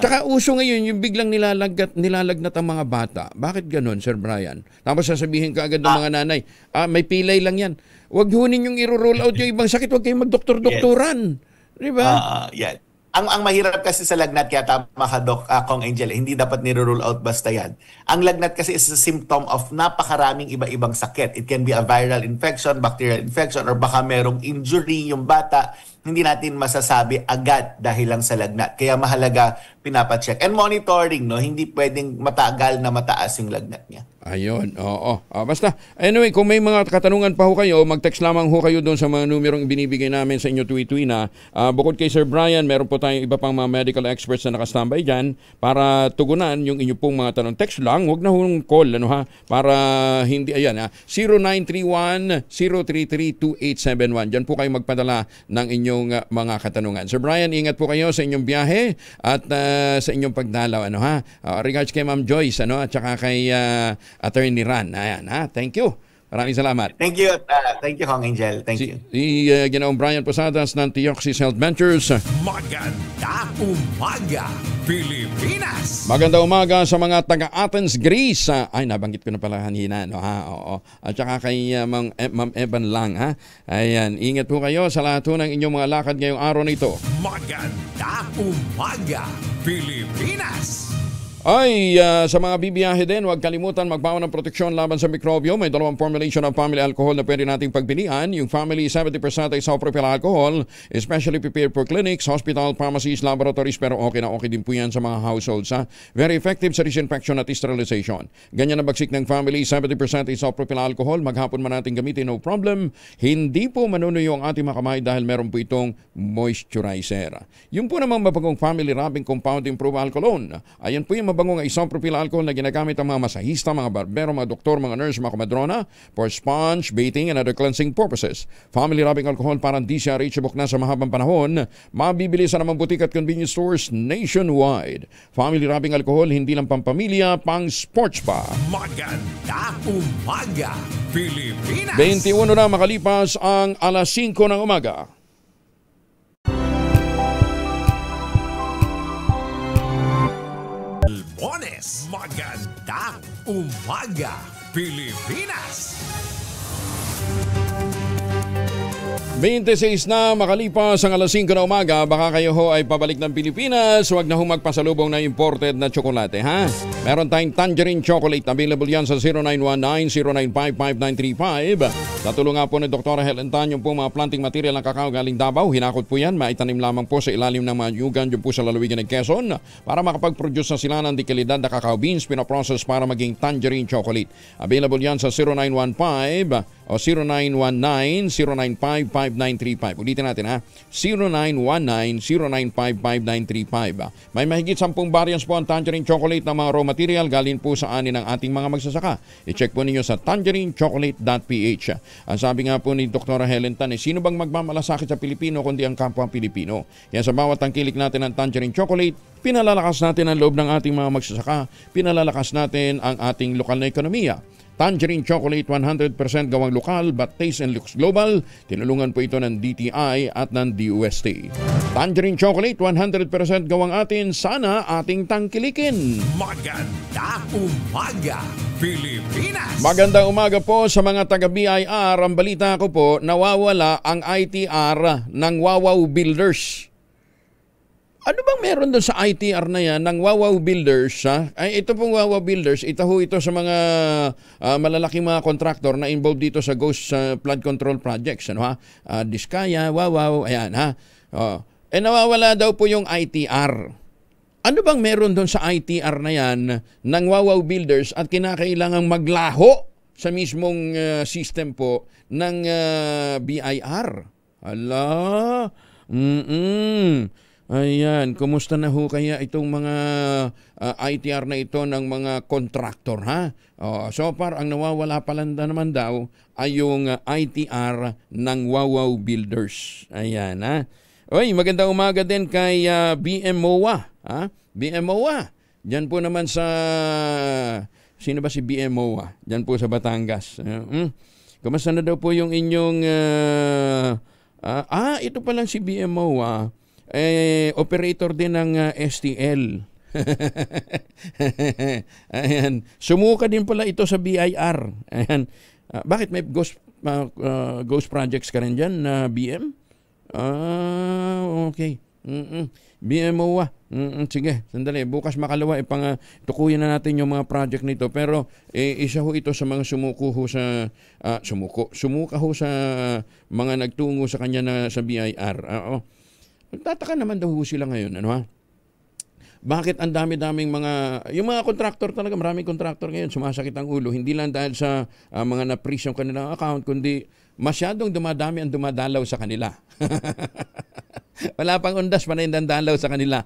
Tsaka uso ngayon, yung biglang nilalagnat ang mga bata. Bakit ganun, Sir Brian? Tapos sasabihin ka agad ng mga nanay, may pilay lang yan. Huwag hunin yung i-roll out yung ibang sakit. Huwag kayong magdoktor-doktoran. Di ba? Yan. Ang mahirap kasi sa lagnat, kaya tama ka, Kong Angel, hindi dapat niro-rule out basta yan. Ang lagnat kasi is a symptom of napakaraming iba-ibang sakit. It can be a viral infection, bacterial infection, or baka merong injury yung bata hindi natin masasabi agad dahil lang sa lagnat. Kaya mahalaga pinapacheck. And monitoring, no? Hindi pwedeng matagal na mataas yung lagnat niya. Ayun, oo. Basta, anyway, kung may mga katanungan pa ho kayo, mag-text lamang ho kayo doon sa mga numerong binibigay namin sa inyo tuwi-tuwi na. Bukod kay Sir Brian, meron po tayong iba pang mga medical experts na nakastambay dyan para tugunan yung inyo pong mga tanong. Text lang, huwag na hong call, para hindi, ayan, 0931-033-2871. Dyan po kayo magpadala ng inyong mga katanungan. Sir Brian, ingat po kayo sa inyong biyahe at sa inyong pagdalaw. Regards kay Ma'am Joyce, at saka kay Attorney Ran. Ayan, thank you. Maraming salamat. Thank you, Kong Angel. Thank you. Ginoong Brian Posadas ng Tioxis Health Ventures. Maganda umaga, Pilipinas! Maganda umaga sa mga taga-Athens, Greece. Ay, nabanggit ko na pala kanina. Oo. At saka kay Ma'am Evan lang. Ayan, ingat po kayo sa lahat ng inyong mga lakad ngayong araw na ito. Maganda umaga, Pilipinas! Ay, sa mga bibiyahe din, huwag kalimutan magbaon ng proteksyon laban sa mikrobyo. May dalawang formulation ng family alcohol na pwede nating pagpilian. Yung family 70% isopropyl alcohol, especially prepared for clinics, hospital, pharmacies, laboratories, pero okay na okay din po yan sa mga households. Very effective sa disinfection at sterilization. Ganyan na bagsik ng family 70% isopropyl alcohol. Maghapon man natin gamitin, no problem. Hindi po manunuyo ang ating mga kamay dahil meron po itong moisturizer. Yung po namang mabagong family rubbing compound improved alcoholone. Ayan po yung mabangong isopropyl alcohol na ginagamit ang mga masahista, mga barbero, mga doktor, mga nurse, mga komadrona for sponge, bathing, and other cleansing purposes. Family rubbing alcohol parang di siya reachable na sa mahabang panahon. Mabibili sa namang butik at convenience stores nationwide. Family rubbing alcohol, hindi lang pampamilya, pang sports pa. Maganda umaga, Pilipinas! 21 na makalipas ang alas 5 ng umaga. Lunes, magandang umaga, Pilipinas! 26 na makalipas ang alas 5 na umaga, baka kayo ho ay pabalik ng Pilipinas, huwag na ho magpasalubong na imported na tsokolate, ha? Meron tayong tangerine chocolate, available yan sa 0919-0955-935. Natulong nga po ni Dr. Helen Tan yung po mga planting material ng kakao galing Davao. Hinakot po yan, maitanim lamang po sa ilalim ng mga yugan yung po sa lalawigan ng Quezon para makapag-produce na sila ng dekalidad na kakao beans, pinaprocess para maging tangerine chocolate. Available yan sa 0915 o 0919-095-5935. Ulitin natin, ha? 0919-095-5935. May mahigit 10 variants po ang tangerine chocolate na mga raw material galing po sa ani ng ating mga magsasaka. I-check po ninyo sa tangerinechocolate.ph. Ang sabi nga po ni Dr. Helen Tan, sino bang magmamalasakit sa Pilipino kundi ang kapwa Pilipino? Yan sa bawat tangkilik natin ng tangerine chocolate, pinalalakas natin ang loob ng ating mga magsasaka, pinalalakas natin ang ating lokal na ekonomiya. Tangerine Chocolate, 100% gawang lokal but taste and looks global. Tinulungan po ito ng DTI at ng DOST. Tangerine Chocolate, 100% gawang atin. Sana ating tangkilikin. Maganda umaga, Pilipinas! Magandang umaga po sa mga taga-BIR. Ang balita ko po, nawawala ang ITR ng Wawaw Builders. Ano bang meron doon sa ITR na yan ng Wawaw Builders? Ay, ito pong Wawaw Builders, ito sa mga malalaking mga contractor na involved dito sa ghost flood control projects. Diskaya, Wawaw, ayan, ha? Nawawala daw po yung ITR. Ano bang meron doon sa ITR na yan ng Wawaw Builders at kinakailangang maglaho sa mismong system po ng BIR? Ayan, kumusta na ho kaya itong mga ITR na ito ng mga contractor, ha? So far, ang nawawala pala naman daw ay yung ITR ng Wawaw Builders. Ayan, ha? Oy, magandang umaga din kay BMOA, ha? BMOA. Diyan po naman sa... Sino ba si BMOA? Diyan po sa Batangas. Kumusta na daw po yung inyong... ito pa lang si BMOA. Operator din ng STL. Ayan. Sumuka din pala ito sa BIR. Ayan. Bakit may ghost projects ka rin dyan na BM? Okay. BMOA. Sige, sandali. Bukas makalawa, tukuyin na natin yung mga project nito. Pero isa ho ito sa mga sumuka ho sa mga nagtungo sa kanya na sa BIR. Nagtataka naman daw ho sila ngayon. Ano ha? Bakit ang dami-daming yung mga kontraktor talaga, maraming kontraktor ngayon, sumasakit ang ulo. Hindi lang dahil sa mga na-freeze yung kanilang account, kundi masyadong dumadami ang dumadalaw sa kanila. Wala pang undas, panay dandalaw sa kanila.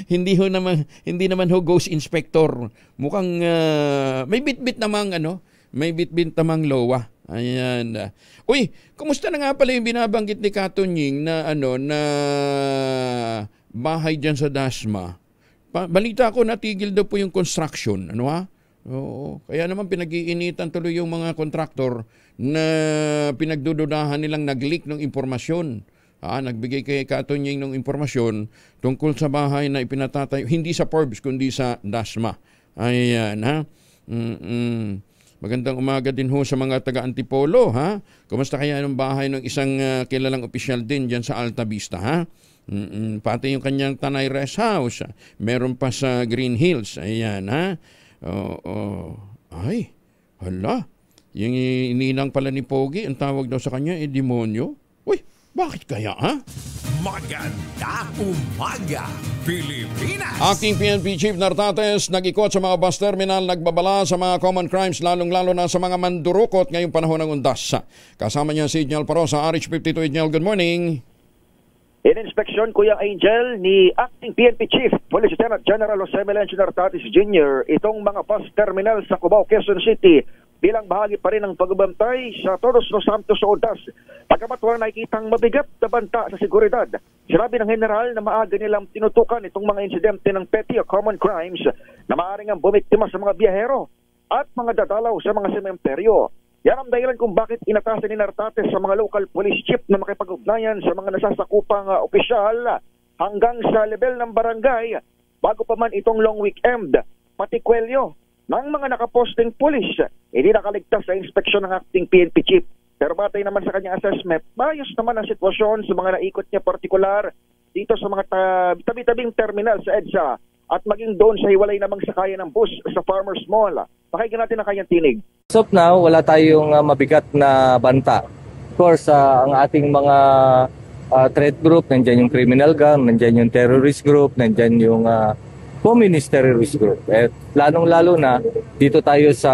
hindi naman ho ghost inspector. Mukhang may bit-bit namang namang lowa. Ayan. Uy, kumusta na nga pala yung binabanggit ni Katunying na na bahay diyan sa Dasma? Balita ko natigil daw po yung construction. Ano ha? Oo. Kaya naman pinag-iinitan tuloy yung mga kontraktor na pinagdududahan nilang nag-leak ng impormasyon. Nagbigay kay Katunying ng impormasyon tungkol sa bahay na ipinatatayo, hindi sa Forbes kundi sa Dasma. Ayan ha. Magandang umaga din ho sa mga taga-Antipolo ha. Kumusta kaya yung bahay ng isang kilalang opisyal din diyan sa Alta Vista ha? Pati yung kanyang Tanay Rest House. Meron pa sa Green Hills. Ayan ha. Ay, hala. Yung ininang pala ni Pogi, ang tawag daw sa kanya, demonyo. Uy, bakit kaya ha? Magandang umaga, Pilipinas! Acting PNP Chief Nartates nag-ikot sa mga bus terminal, nagbabala sa mga common crimes, lalong-lalo na sa mga mandurukot ngayong panahon ng undas. Kasama niya si Edniel Parosa, RH52. Edniel, good morning. In-inspeksyon, Kuya Angel, ni Acting PNP Chief Police Lieutenant General Jose Melencio Nartates Jr. itong mga bus terminal sa Cubao, Quezon City bilang bahagi pa rin ng pagbabantay sa Todos los Santos sa Undas. Pagkamat walang nakikitang mabigat na banta sa seguridad, sinabi ng general na maaga nilang tinutukan itong mga insidente ng petty o common crimes na maaaring ang bumiktima sa mga biyahero at mga dadalaw sa mga sementeryo. Yan ang dahilan kung bakit inatasan ni Nartates sa mga local police chief na makipag-ugnayan sa mga nasasakupang opisyal hanggang sa level ng barangay bago pa man itong long weekend. Pati kwelyo ng mga nakaposting police hindi nakaligtas sa inspeksyon ng acting PNP chief. Pero batay naman sa kanyang assessment, maayos naman ang sitwasyon sa mga naikot niya partikular dito sa mga tabi-tabing terminal sa EDSA at maging doon sa hiwalay namang sakayan ng bus sa Farmers Mall. Pakinggan natin ang kanyang tinig. As of now, wala tayong mabigat na banta. Of course, ang ating mga threat group, nandyan yung criminal gang, nandyan yung terrorist group, nandyan yung communist terrorist group. Lalong-lalo na, dito tayo sa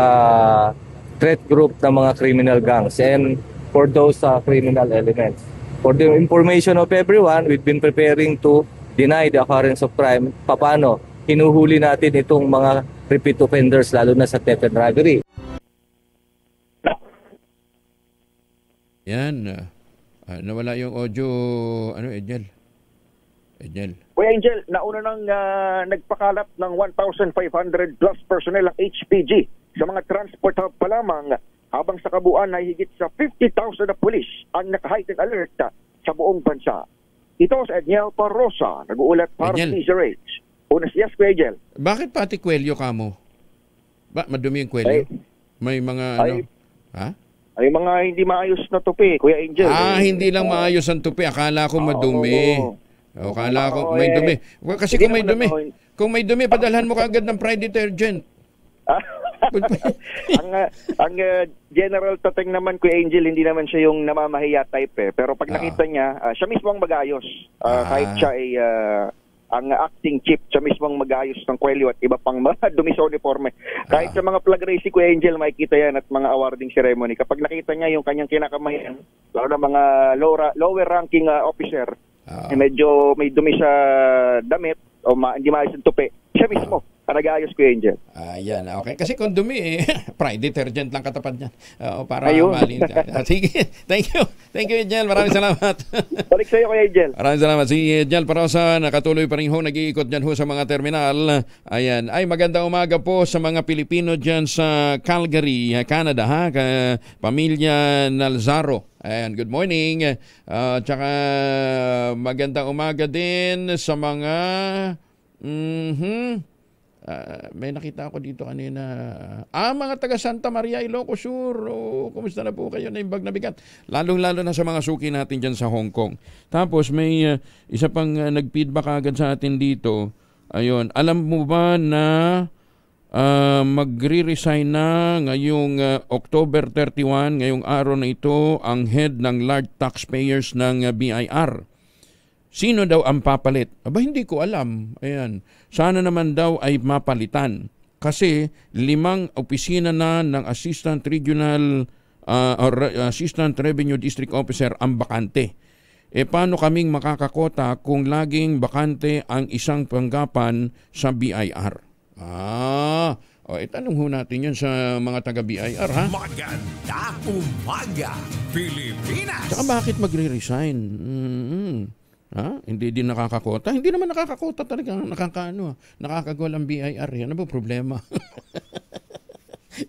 threat group ng mga criminal gangs and for those criminal elements. For the information of everyone, we've been preparing to deny the occurrence of crime. Paano? Hinuhuli natin itong mga repeat offenders, lalo na sa theft and robbery. Yan. Nawala yung audio, Edniel? Kuya Angel, nauna nang nagpakalat ng 1,500 plus personnel ang HPG sa mga transport hub pa lamang, habang sa kabuuan ay higit sa 50,000 na pulis ang naka-heightened alert sa buong bansa. Ito sa Edniel Parosa, nag-uulat para sa H. Yes, Kuya Angel. Bakit pati kwelyo ka mo? Madumi yung kwelyo? May mga ha? Ay mga hindi maayos na tupi, Kuya Angel. Hindi lang maayos ang tupi. Akala ko madumi. Akala ko may dumi. Kasi kung may dumi, padalhan mo kaagad ng Pride detergent. ang General Tateng naman, Kuya Angel, hindi naman siya yung namamahiya type Pero pag nakita niya, siya mismo ang mag-ayos. Kahit siya ay ang acting chief, siya mismo ang mag-ayos ng kwelyo at iba pang mga dumi sa uniforme. Kahit sa mga flag race, Kuya Angel, makikita yan at mga awarding ceremony. Kapag nakita niya yung kanyang kinakamayan, lalo na mga lower ranking officer, medyo may dumi sa damit o hindi maayos ang tupi, siya mismo nag-ayos, Kuya Angel. Yan, okay. Kasi kung dumi, Pride detergent lang katapat niyan. Para malinda. Sige, thank you. Thank you, Edniel. Maraming salamat. Balik sa iyo, Kuya Angel. Maraming salamat. Si Edniel Parosa, nakatuloy pa rin ho, nag-iikot dyan ho sa mga terminal. Ayan. Ay, magandang umaga po sa mga Pilipino dyan sa Calgary, Canada, ha? Pamilya Nalzaro. Ayan, good morning. Tsaka magandang umaga din sa mga May nakita ako dito kanina. Mga taga Santa Maria, Ilocos Sur. Kumusta na po kayo na yung bag na bigat? Lalong-lalo na sa mga suki natin dyan sa Hong Kong. Tapos may isa pang nag-feedback agad sa atin dito. Ayun, alam mo ba na magre-resign na ngayong October 31, ngayong araw na ito, ang head ng large taxpayers ng BIR? Sino daw ang papalit? Hindi ko alam. Ayan. Sana naman daw ay mapalitan. Kasi 5 opisina na ng Assistant Regional or Assistant Revenue District Officer ang bakante. Paano kaming makakakota kung laging bakante ang isang tanggapan sa BIR? Tanong ho natin yun sa mga taga-BIR, ha? Magandang umaga, Pilipinas! Saka bakit magre-resign? Hindi din nakakakota? Hindi naman nakakakota talaga. Nakakagol ang BIR. Yan na ba problema?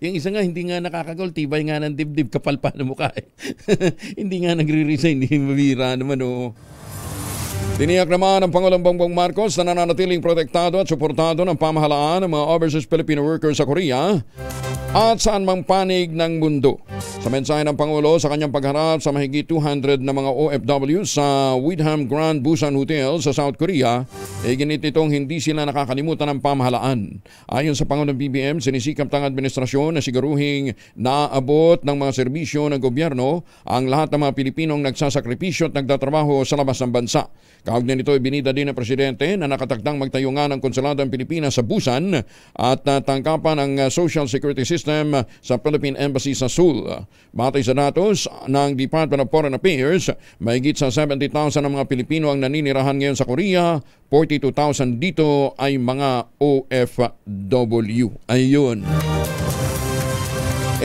Yung isa nga, hindi nga nakakagol. Tibay nga ng dibdib. Kapal pa na mukha. Hindi nga nagre-resign. Hindi mabira naman. Tiniyak naman ng Pangulong Bongbong Marcos na nananatiling protektado at suportado ng pamahalaan ng mga overseas Filipino workers sa Korea at saan mang panig ng mundo. Sa mensahe ng Pangulo sa kanyang pagharap sa mahigit 200 na mga OFW sa Windham Grand Busan Hotel sa South Korea, ginit nitong hindi sila nakakalimutan ng pamahalaan. Ayon sa Pangulong BBM, sinisikap ng administrasyon na siguruhing naabot ng mga serbisyo ng gobyerno ang lahat ng mga Pilipinong nagsasakripisyo at nagtatrabaho sa labas ng bansa. Kaugnay nito, ibinida din ng Presidente na nakatakdang magtayo nga ng konsulado ng Pilipinas sa Busan at tangkapan ang Social Security System sa Philippine Embassy sa Seoul. Batay sa datos ng Department of Foreign Affairs, mahigit sa 70,000 ng mga Pilipino ang naninirahan ngayon sa Korea. 42,000 dito ay mga OFW. Ayun.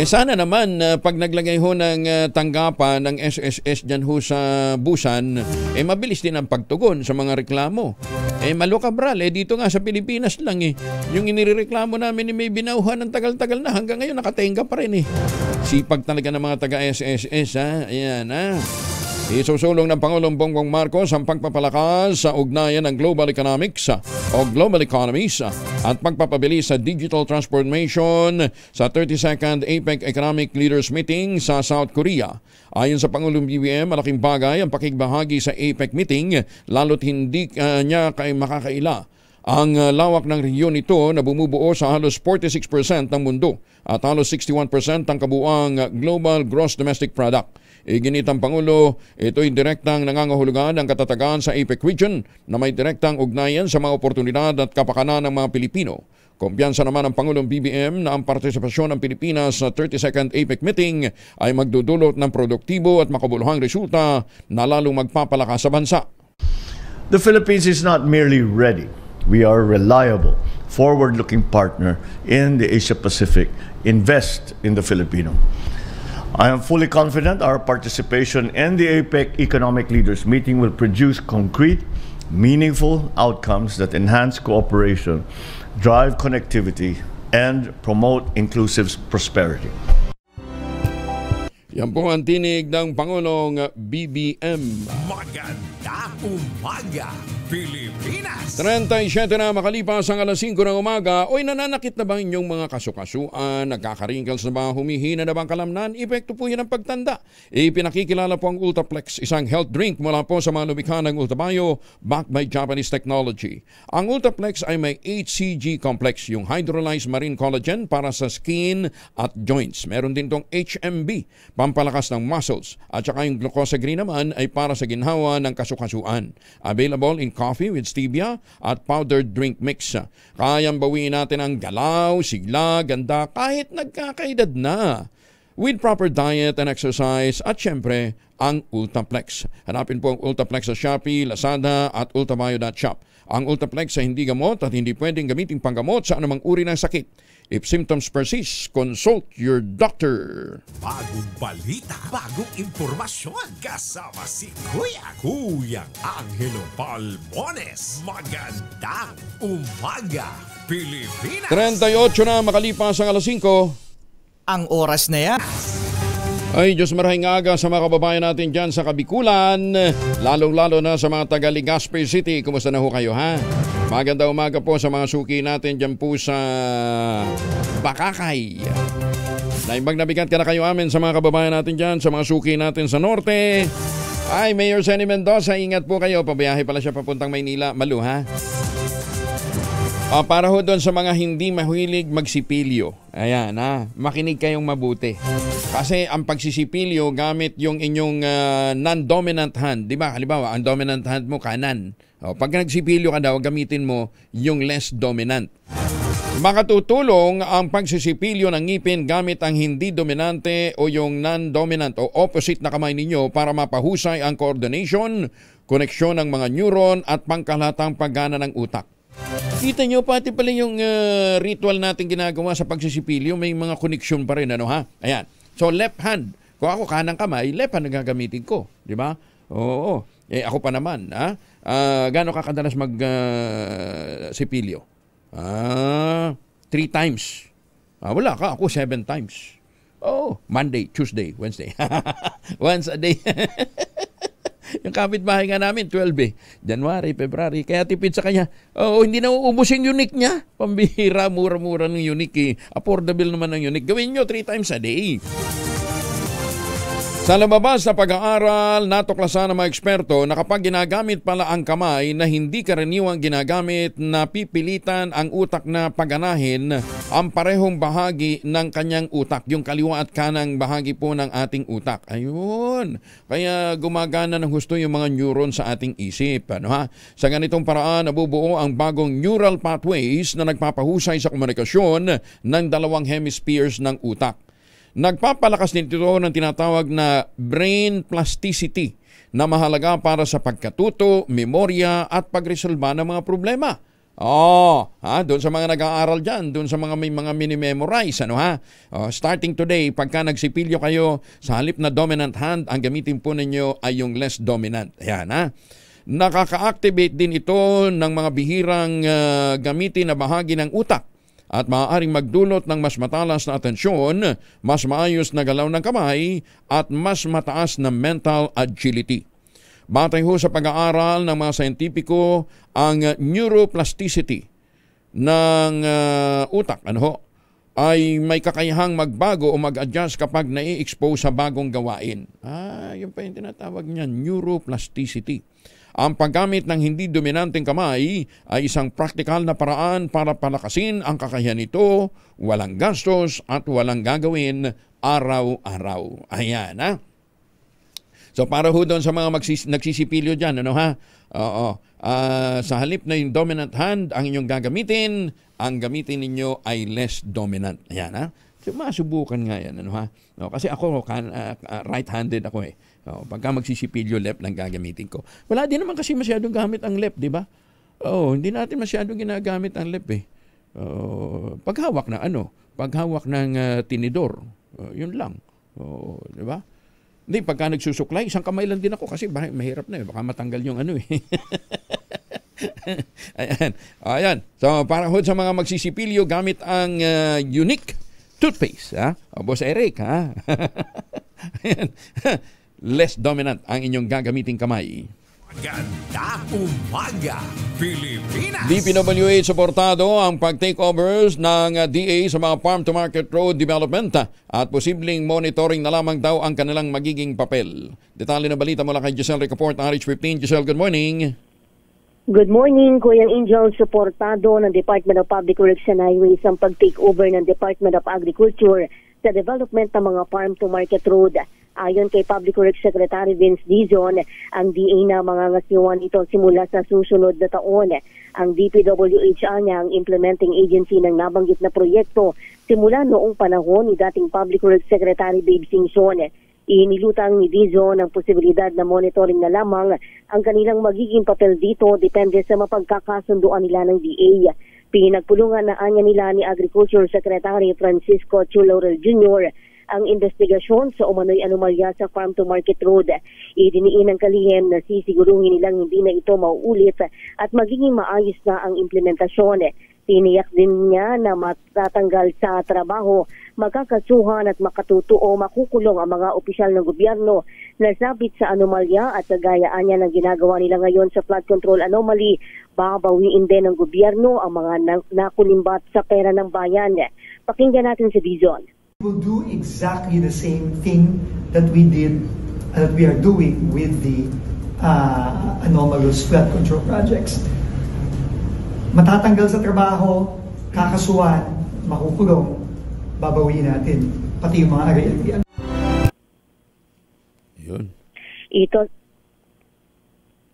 Sana naman pag naglagay ho ng tanggapan ng SSS dyan ho sa Busan, mabilis din ang pagtugon sa mga reklamo. Malukabral, dito nga sa Pilipinas lang yung inireklamo namin may binauhan ng tagal-tagal na hanggang ngayon nakatenga pa rin Sipag talaga ng mga taga-SSS Ayan Isusulong ng Pangulong Bongbong Marcos ang pagpapalakas sa ugnayan ng global economics o global economies at pagpapabilis sa digital transformation sa 32nd APEC Economic Leaders Meeting sa South Korea. Ayon sa Pangulong BBM, malaking bagay ang pakigbahagi sa APEC meeting lalo't hindi niya makakaila ang lawak ng rehiyon nito na bumubuo sa halos 46% ng mundo at halos 61% ang kabuuang global gross domestic product. Iginit ang Pangulo, ito'y direktang nangangahulugan ng katatagan sa APEC region na may direktang ugnayan sa mga oportunidad at kapakanan ng mga Pilipino. Kumpiyansa naman ng Pangulong BBM na ang partisipasyon ng Pilipinas sa 32nd APEC meeting ay magdudulot ng produktibo at makabuluhang resulta na lalong magpapalakas sa bansa. The Philippines is not merely ready. We are a reliable, forward-looking partner in the Asia-Pacific. Invest in the Filipino. I am fully confident our participation in the APEC Economic Leaders Meeting will produce concrete, meaningful outcomes that enhance cooperation, drive connectivity, and promote inclusive prosperity. Yan po ang tinig ng Pangulong BBM. Magandang umaga, Pilipinas! 37 na makalipas ang alas 5 ng umaga. Oy, nananakit na ba inyong mga kasukasuan? Nagkaka-wrinkles na ba? Humihina na ba ang kalamnan? Epekto po yan ang pagtanda. Pinakikilala po ang Ultraplex, isang health drink mula po sa mga lumikha ng Ultabio, backed by Japanese technology. Ang Ultraplex ay may HCG complex, yung hydrolyzed marine collagen para sa skin at joints. Meron din tong HMB, pampalakas ng muscles. At saka yung glucosagreen naman ay para sa ginhawa ng kasukasuan. Available in coffee with stevia at powdered drink mix. Kayang bawiin natin ang galaw, sigla, ganda kahit nagkakaedad na. With proper diet and exercise at syempre ang Ultraplex. Hanapin po ang Ultraplex sa Shopee, Lazada at ultabio.shop. Ang Ultraplex ay hindi gamot at hindi pwedeng gamitin panggamot sa anumang uri ng sakit. If symptoms persist, consult your doctor. Bagong balita, bagong impormasyon. Kasama si Kuyang Angelo Palmones. Magandang umaga, Pilipinas! 38 na makalipas ang alas 5. Ang oras na yan. Ay, Diyos marahing aga sa mga kababayan natin dyan sa Kabikulan, lalong-lalo na sa mga taga Legazpi City. Kumusta na ho kayo, ha? Maganda umaga po sa mga suki natin dyan po sa Bakakay. Naimbag na bigat ka na kayo amin sa mga kababayan natin dyan, sa mga suki natin sa Norte. Ay, Mayor Senny Mendoza, ingat po kayo. Pabiyahe pala siya papuntang Maynila. Malu, ha? Para ho doon sa mga hindi mahilig magsipilyo. Ayan, ha? Makinig kayong mabuti. Kasi ang pagsisipilyo gamit yung inyong non-dominant hand. Di ba? Halimbawa, ang dominant hand mo kanan. Pag nagsipilyo ka daw, gamitin mo yung less dominant. Makatutulong ang pagsisipilyo ng ngipin gamit ang hindi dominante o yung non-dominant o opposite na kamay ninyo para mapahusay ang coordination, koneksyon ng mga neuron at pangkalatang paggana ng utak. Kita nyo, pati pala yung ritual natin ginagawa sa pagsisipilyo, may mga koneksyon pa rin, ano ha? Ayan. So, left hand. Kung ako kanang kamay, left hand ang gagamitin ko. Di ba? Oo. Ako pa naman, ha? Gaano ka kadalas mag-sipilyo? 3 times. Wala ka. Ako 7 times. Monday, Tuesday, Wednesday. Once a day. Yung kapitbahay nga namin, 12 January, February. Kaya tipid sa kanya. Hindi na uubos yung unique niya. Pambihira, mura-mura ng unique. Affordable naman ng unique. Gawin nyo 3 times a day. Sa lumabas na pag-aaral, natuklasan ng mga eksperto na kapag ginagamit pala ang kamay na hindi karaniwang ginagamit, na pipilitan ang utak na paganahin ang parehong bahagi ng kanyang utak, yung kaliwa at kanang bahagi po ng ating utak. Ayun. Kaya gumagana ng husto yung mga neuron sa ating isip. Ano, ha? Sa ganitong paraan, nabubuo ang bagong neural pathways na nagpapahusay sa komunikasyon ng dalawang hemispheres ng utak. Nagpapalakas din ito ng tinatawag na brain plasticity na mahalaga para sa pagkatuto, memorya at pagresolba ng mga problema. Doon sa mga nag-aaral dyan, doon sa mga may mga mini-memorize, ano ha? Starting today, pagka nagsipilyo kayo, sa halip na dominant hand, ang gamitin po ninyo ay yung less dominant. Ayan, ha? Nakaka-activate din ito ng mga bihirang gamitin na bahagi ng utak at maaaring magdulot ng mas matalas na atensyon, mas maayos na galaw ng kamay, at mas mataas na mental agility. Batay ho sa pag-aaral ng mga scientifico, ang neuroplasticity ng utak ay may kakayahang magbago o mag-adjust kapag nai-expose sa bagong gawain. Yun pa yung tinatawag niya, neuroplasticity. Ang paggamit ng hindi dominanteng kamay ay isang praktikal na paraan para palakasin ang kakayahan nito, walang gastos at walang gagawin araw-araw. Ayan, ha? So para ho doon sa mga nagsisipilyo dyan, ano ha? Sa halip na yung dominant hand ang inyong gagamitin, ang gamitin ninyo ay less dominant. Ayan, ha? So masubukan nga yan, ano ha? Kasi ako, right-handed ako eh. Pagka magsisipilyo, left lang gagamitin ko. Wala din naman kasi masyadong gamit ang left, di ba? Hindi natin masyadong ginagamit ang left eh. Paghawak na paghawak ng tinidor, yun lang. Di ba? Hindi, pagka nagsusuklay, isang kamay lang din ako kasi mahirap na eh. Baka matanggal yung eh. Ayan. So, para ho sa mga magsisipilyo, gamit ang unique toothpaste. Boss Eric, ha? Ayan. Less dominant ang inyong gagamiting kamay. Magandang umaga, Pilipinas! DPWH suportado ang pag-takeovers ng DA sa mga farm-to-market road development at posibleng monitoring na lamang daw ang kanilang magiging papel. Detalye na balita mula kay Giselle Ricaport, RH15. Giselle, good morning. Good morning, Kuya Angel. Suportado ng Department of Public Works and Highways ang pag-takeover ng Department of Agriculture sa development ng mga farm-to-market road. Ayon kay Public Works Secretary Vince Dizon, ang DA na mangangasiwan ito simula sa susunod na taon. Ang DPWH niya ang implementing agency ng nabanggit na proyekto simula noong panahon ni dating Public Works Secretary Babe Singson. Inilutang ni Dizon ang posibilidad na monitoring na lamang ang kanilang magiging papel dito depende sa mapagkakasunduan nila ng DA. Pinagpulungan na anya nila ni Agriculture Secretary Francisco Chulaurel Jr. ang investigasyon sa umano'y anomalya sa farm-to-market road. Idiniin ng kalihim na sisiguruhin nilang hindi na ito mauulit at magiging maayos na ang implementasyon. Tiniyak din niya na matatanggal sa trabaho, magkakasuhan at makatutuo makukulong ang mga opisyal ng gobyerno na sabit sa anomalya at kagayaan niya ng ginagawa nila ngayon sa flood control anomaly. Babawiin din ng gobyerno ang mga nakulimbat sa pera ng bayan. Pakinggan natin si Dizon. We will do exactly the same thing that we did, that we are doing with the anomalous flood control projects. Matatanggal sa trabaho, kakasuhan, makukulong, babawiin natin, pati yung mga ari-arian. Yun.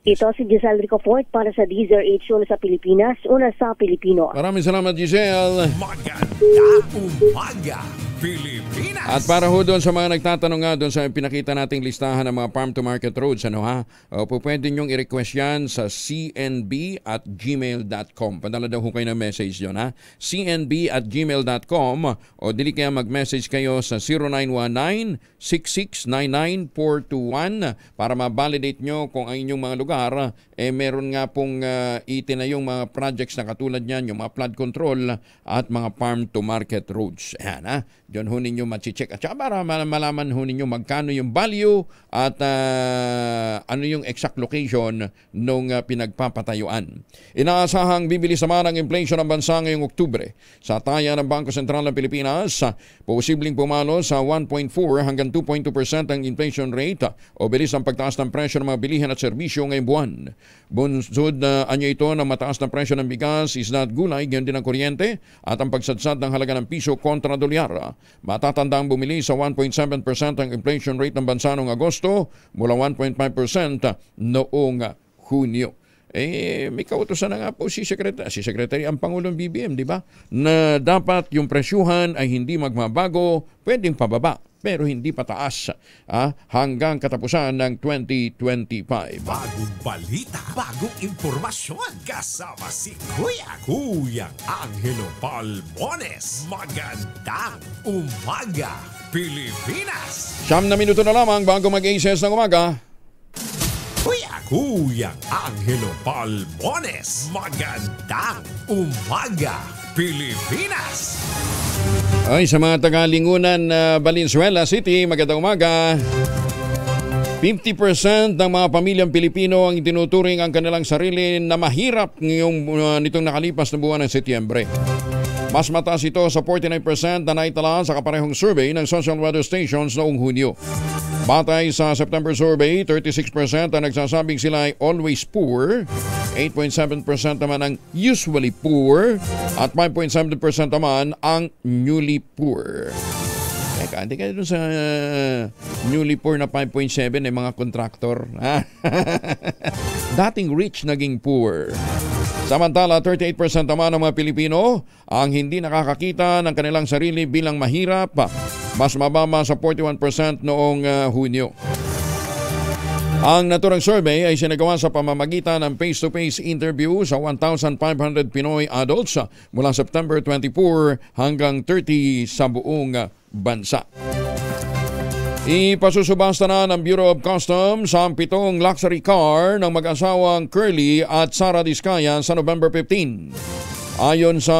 Ito si Giselle Ricofort para sa DZRH una sa Pilipinas, una sa Pilipino. Maraming salamat, Giselle. Magandang umaga, Pilipinas! At para ho doon sa mga nagtatanong nga doon sa pinakita nating listahan ng mga farm to market roads, ano ha? Po pwede nyong i-request yan sa cnb@gmail.com. Padala daw ho kayo ng message yun, ha? cnb@gmail.com o dili kaya mag-message kayo sa 0919-6699-421 para ma-validate nyo kung ang inyong mga lugar meron nga pong itinayong mga projects na katulad niyan, yung mga flood control at mga farm to market roads. Ayan, ha? Diyan ho ninyo check at saka para malaman ho ninyo magkano yung value at ano yung exact location nung pinagpapatayuan. Inaasahang bibilis naman ang inflation ng bansa ngayong Oktubre. Sa taya ng Bangko Sentral ng Pilipinas, posibleng pumalo sa 1.4 hanggang 2.2% ang inflation rate o bilis ang pagtaas ng presyo ng mga bilihan at serbisyo ngayong buwan. Bunsod anyo ito ng mataas na presyo ng bigas, isda at gulay, gayon din ang kuryente at ang pagsadsad ng halaga ng piso kontra dolyar. Matatandang bumili sa 1.7% ang inflation rate ng bansa noong Agosto mula 1.5% noong Hunyo. May kautusan na nga po si Secretary ang Pangulong BBM, di ba? Na dapat yung presyuhan ay hindi magmabago, pwedeng pababa, pero hindi pataas hanggang katapusan ng 2025. Bagong balita, bagong impormasyon, kasama si Kuyang Angelo Palmones. Magandang umaga, Pilipinas! 9 na minuto na lamang bago mag-8 ng umaga. Kuyang Angelo Palmones. Magandang umaga, Pilipinas! Ay, sa mga taga-Lingunan, Valenzuela City, magandang umaga. 50% ng mga pamilyang Pilipino ang itinuturing ang kanilang sarili na mahirap nitong nakalipas na buwan ng Setyembre. Mas mataas ito sa 49% na naitala sa kaparehong survey ng social weather stations noong Hunyo. Batay sa September survey, 36% ang nagsasabing sila ay always poor, 8.7% naman ang usually poor, at 5.7% naman ang newly poor. Teka, hindi kayo dun sa newly poor na 5.7 ay mga kontraktor. Dating rich, naging poor. Samantala, 38% naman ng mga Pilipino ang hindi nakakakita ng kanilang sarili bilang mahirap, mas mababa sa 41% noong Hunyo. Ang naturang survey ay sinagawa sa pamamagitan ng face-to-face interview sa 1,500 Pinoy adults mula September 24 hanggang 30 sa buong bansa. Ipasusubasta na ng Bureau of Customs ang 7 luxury car ng mag-asawang Curly at Sara Diskaya sa November 15. Ayon sa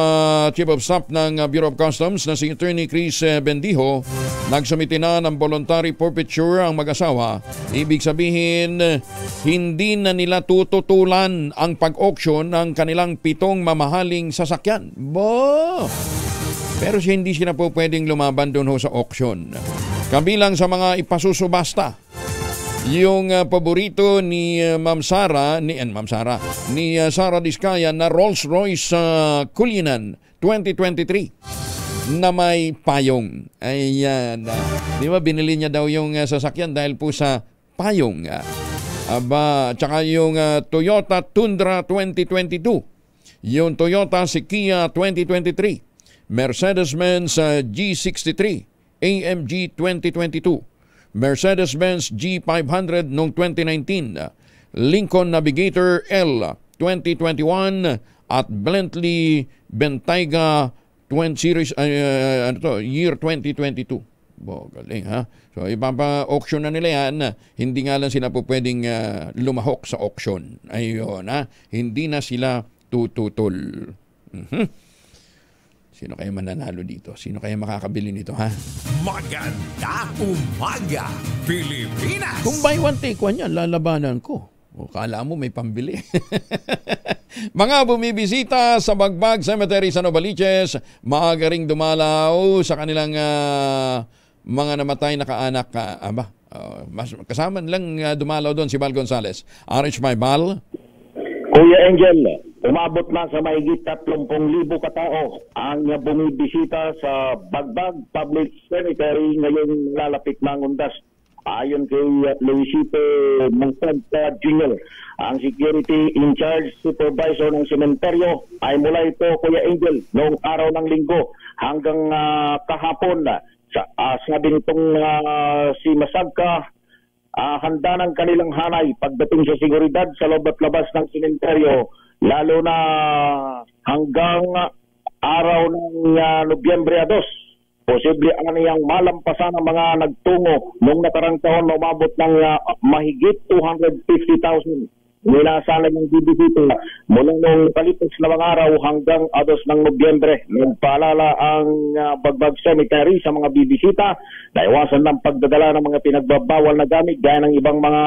Chief of Staff ng Bureau of Customs na si Attorney Chris Bendijo, nagsumiti na ng voluntary forfeiture ang mag-asawa. Ibig sabihin, hindi na nila tututulan ang pag-auction ng kanilang 7 mamahaling sasakyan. Pero hindi sila po pwedeng lumaban doon sa auction. Kabilang sa mga ipasusubasta, yung paborito ni Sara Diskaya na Rolls-Royce Cullinan 2023 na may payong. Ayan. Di ba binili niya daw yung sasakyan dahil po sa payong. Tsaka yung Toyota Tundra 2022. Yung Toyota Kia 2023. Mercedes-Benz G63. AMG 2022, Mercedes-Benz G500 noong 2019, Lincoln Navigator L 2021 at Bentley Bentayga year 2022. Galing ha. So ipapa-auction na nila yan. Hindi nga lang sila po pwedeng lumahok sa auction. Ayun ha. Hindi na sila tututol. Sino kaya mananalo dito? Sino kaya makakabili nito, ha? Magandang umaga, Pilipinas! Kung buy one, take one yan, lalabanan ko. O, kala mo may pambili. Mga bumibisita sa Bagbag Cemetery sa Novaliches, maaga ring dumalaw sa kanilang mga namatay na kaanak. Kasama lang dumalaw doon si Bal Gonzales. RH May Bal. Kuya Angel, umabot na sa mahigit 30,000 katao ang bumibisita sa Bagbag Public Cemetery ngayong lalapit ng undas. Ayon kay Luisito Montanta Jr., ang security in charge supervisor ng sementeryo ay mula ito, Kuya Angel, noong araw ng linggo hanggang kahapon. Sabi nitong si Masagka, handa ng kanilang hanay pagdating sa seguridad sa loob at labas ng sementeryo, lalo na hanggang araw ng Nobyembre 2. Posible aniyang malampasan ang mga nagtungo noong nakarang taon na umabot ng mahigit 250,000. Nilasalan ng bibisita mula noong palipas na mga araw hanggang 2 ng Nobyembre. Nagpaalala ang Bagbag Cemetery sa mga bibisita na iwasan ng pagdadala ng mga pinagbabawal na gamit gaya ng ibang mga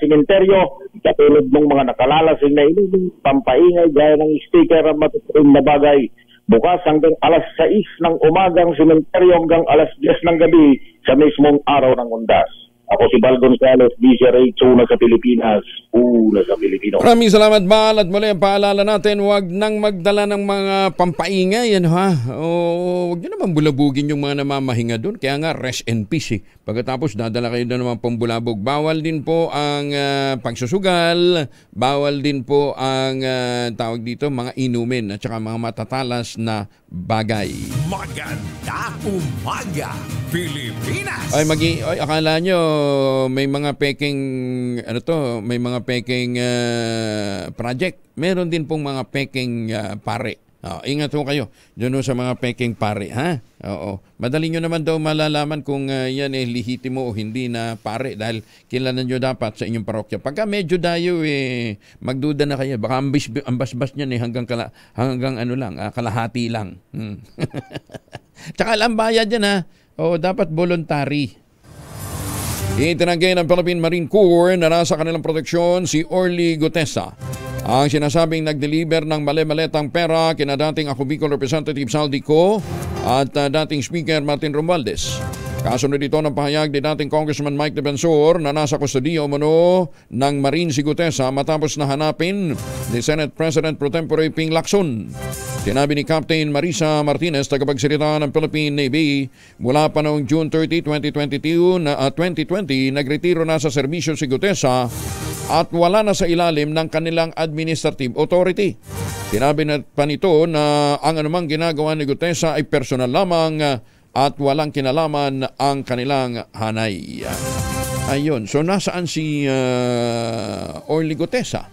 sementeryo, katulad ng mga nakalalasing na inumin, pampaingay gaya ng sticker at matuturing na bagay. Bukas hanggang alas 6 ng umagang sementeryo hanggang alas 10 ng gabi sa mismong araw ng undas. Ako si Bal Gonzales, DCRH, una sa Pilipinas, una sa Pilipino. Maraming salamat, Bal. At muli ang paalala natin, huwag nang magdala ng mga pampaingay, ha? O, huwag nyo naman bulabugin yung mga namamahinga doon. Kaya nga, rest in peace, eh. Pagkatapos, dadala kayo na naman pambulabog. Bawal din po ang pagsusugal, bawal din po ang tawag dito, mga inumin at saka mga matatalas na bagay. Magandang umaga, Pilipinas! Ay, akala nyo, may mga peking may mga peking project. Meron din pong mga peking pare. Ingat ho kayo doon sa mga peking pare, ha? Oo. Madali nyo naman daw malalaman kung yan lihitimo o hindi na pare dahil kilalan nyo dapat sa inyong parokya. Pagka medyo dayo magduda na kayo. Baka ambas-bas niyan hanggang ano lang, kalahati lang. Tsaka alam bayad yan, ha? Oo, dapat voluntary. Itinanggay ng Philippine Marine Corps na nasa kanilang proteksyon si Orly Gutesa. Ang sinasabing nag-deliver ng mali-maletang pera kina dating ako Bicol Representative Saldi Co at dating Speaker Martin Romualdez. Kasunod ito ng pahayag ni dating Congressman Mike Defensor na nasa kustodiya umano ng Marine si Gutesa matapos na hanapin ni Senate President Pro Tempore Ping Lacson. Sinabi ni Captain Marisa Martinez, tagapagsalita ng Philippine Navy, mula pa noong June 30, 2020, nagretiro na sa serbisyo si Gutesa at wala na sa ilalim ng kanilang administrative authority. Sinabi na pa nito na ang anumang ginagawa ni Gutesa ay personal lamang at walang kinalaman ang kanilang hanay. Ayun, so nasaan si Orly Gutesa?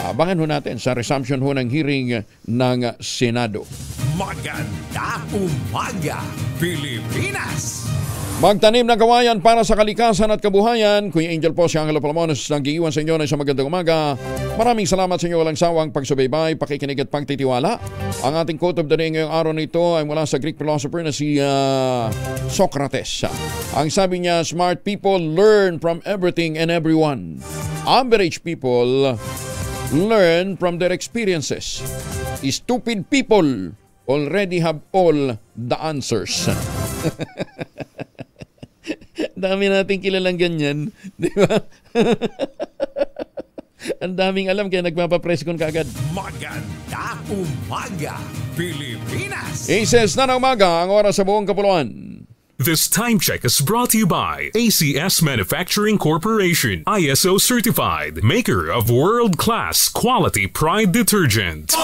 Abangan ho natin sa resumption ho ng hearing ng Senado. Magandang umaga, Pilipinas! Magtanim ng kawayan para sa kalikasan at kabuhayan. Kuya Angel po, si Angelo Palamones, nag-iiwan sa inyo na isang magandang umaga. Maraming salamat sa inyo walang sawang pagsubaybay, pakikinig at pagtitiwala. Ang ating quote of the day ngayong araw na ito ay mula sa Greek philosopher na si Socrates. Ang sabi niya, smart people learn from everything and everyone. Average people learn from their experiences. Stupid people already have all the answers. Dami nating kilalang ganyan, di ba? Ang daming alam kaya nagpapapress con kaagad. Magandang umaga, Pilipinas! Aces na umaga ang oras sa buong kapuluan. This time check is brought to you by ACS Manufacturing Corporation, ISO certified, maker of world-class quality Pride detergent.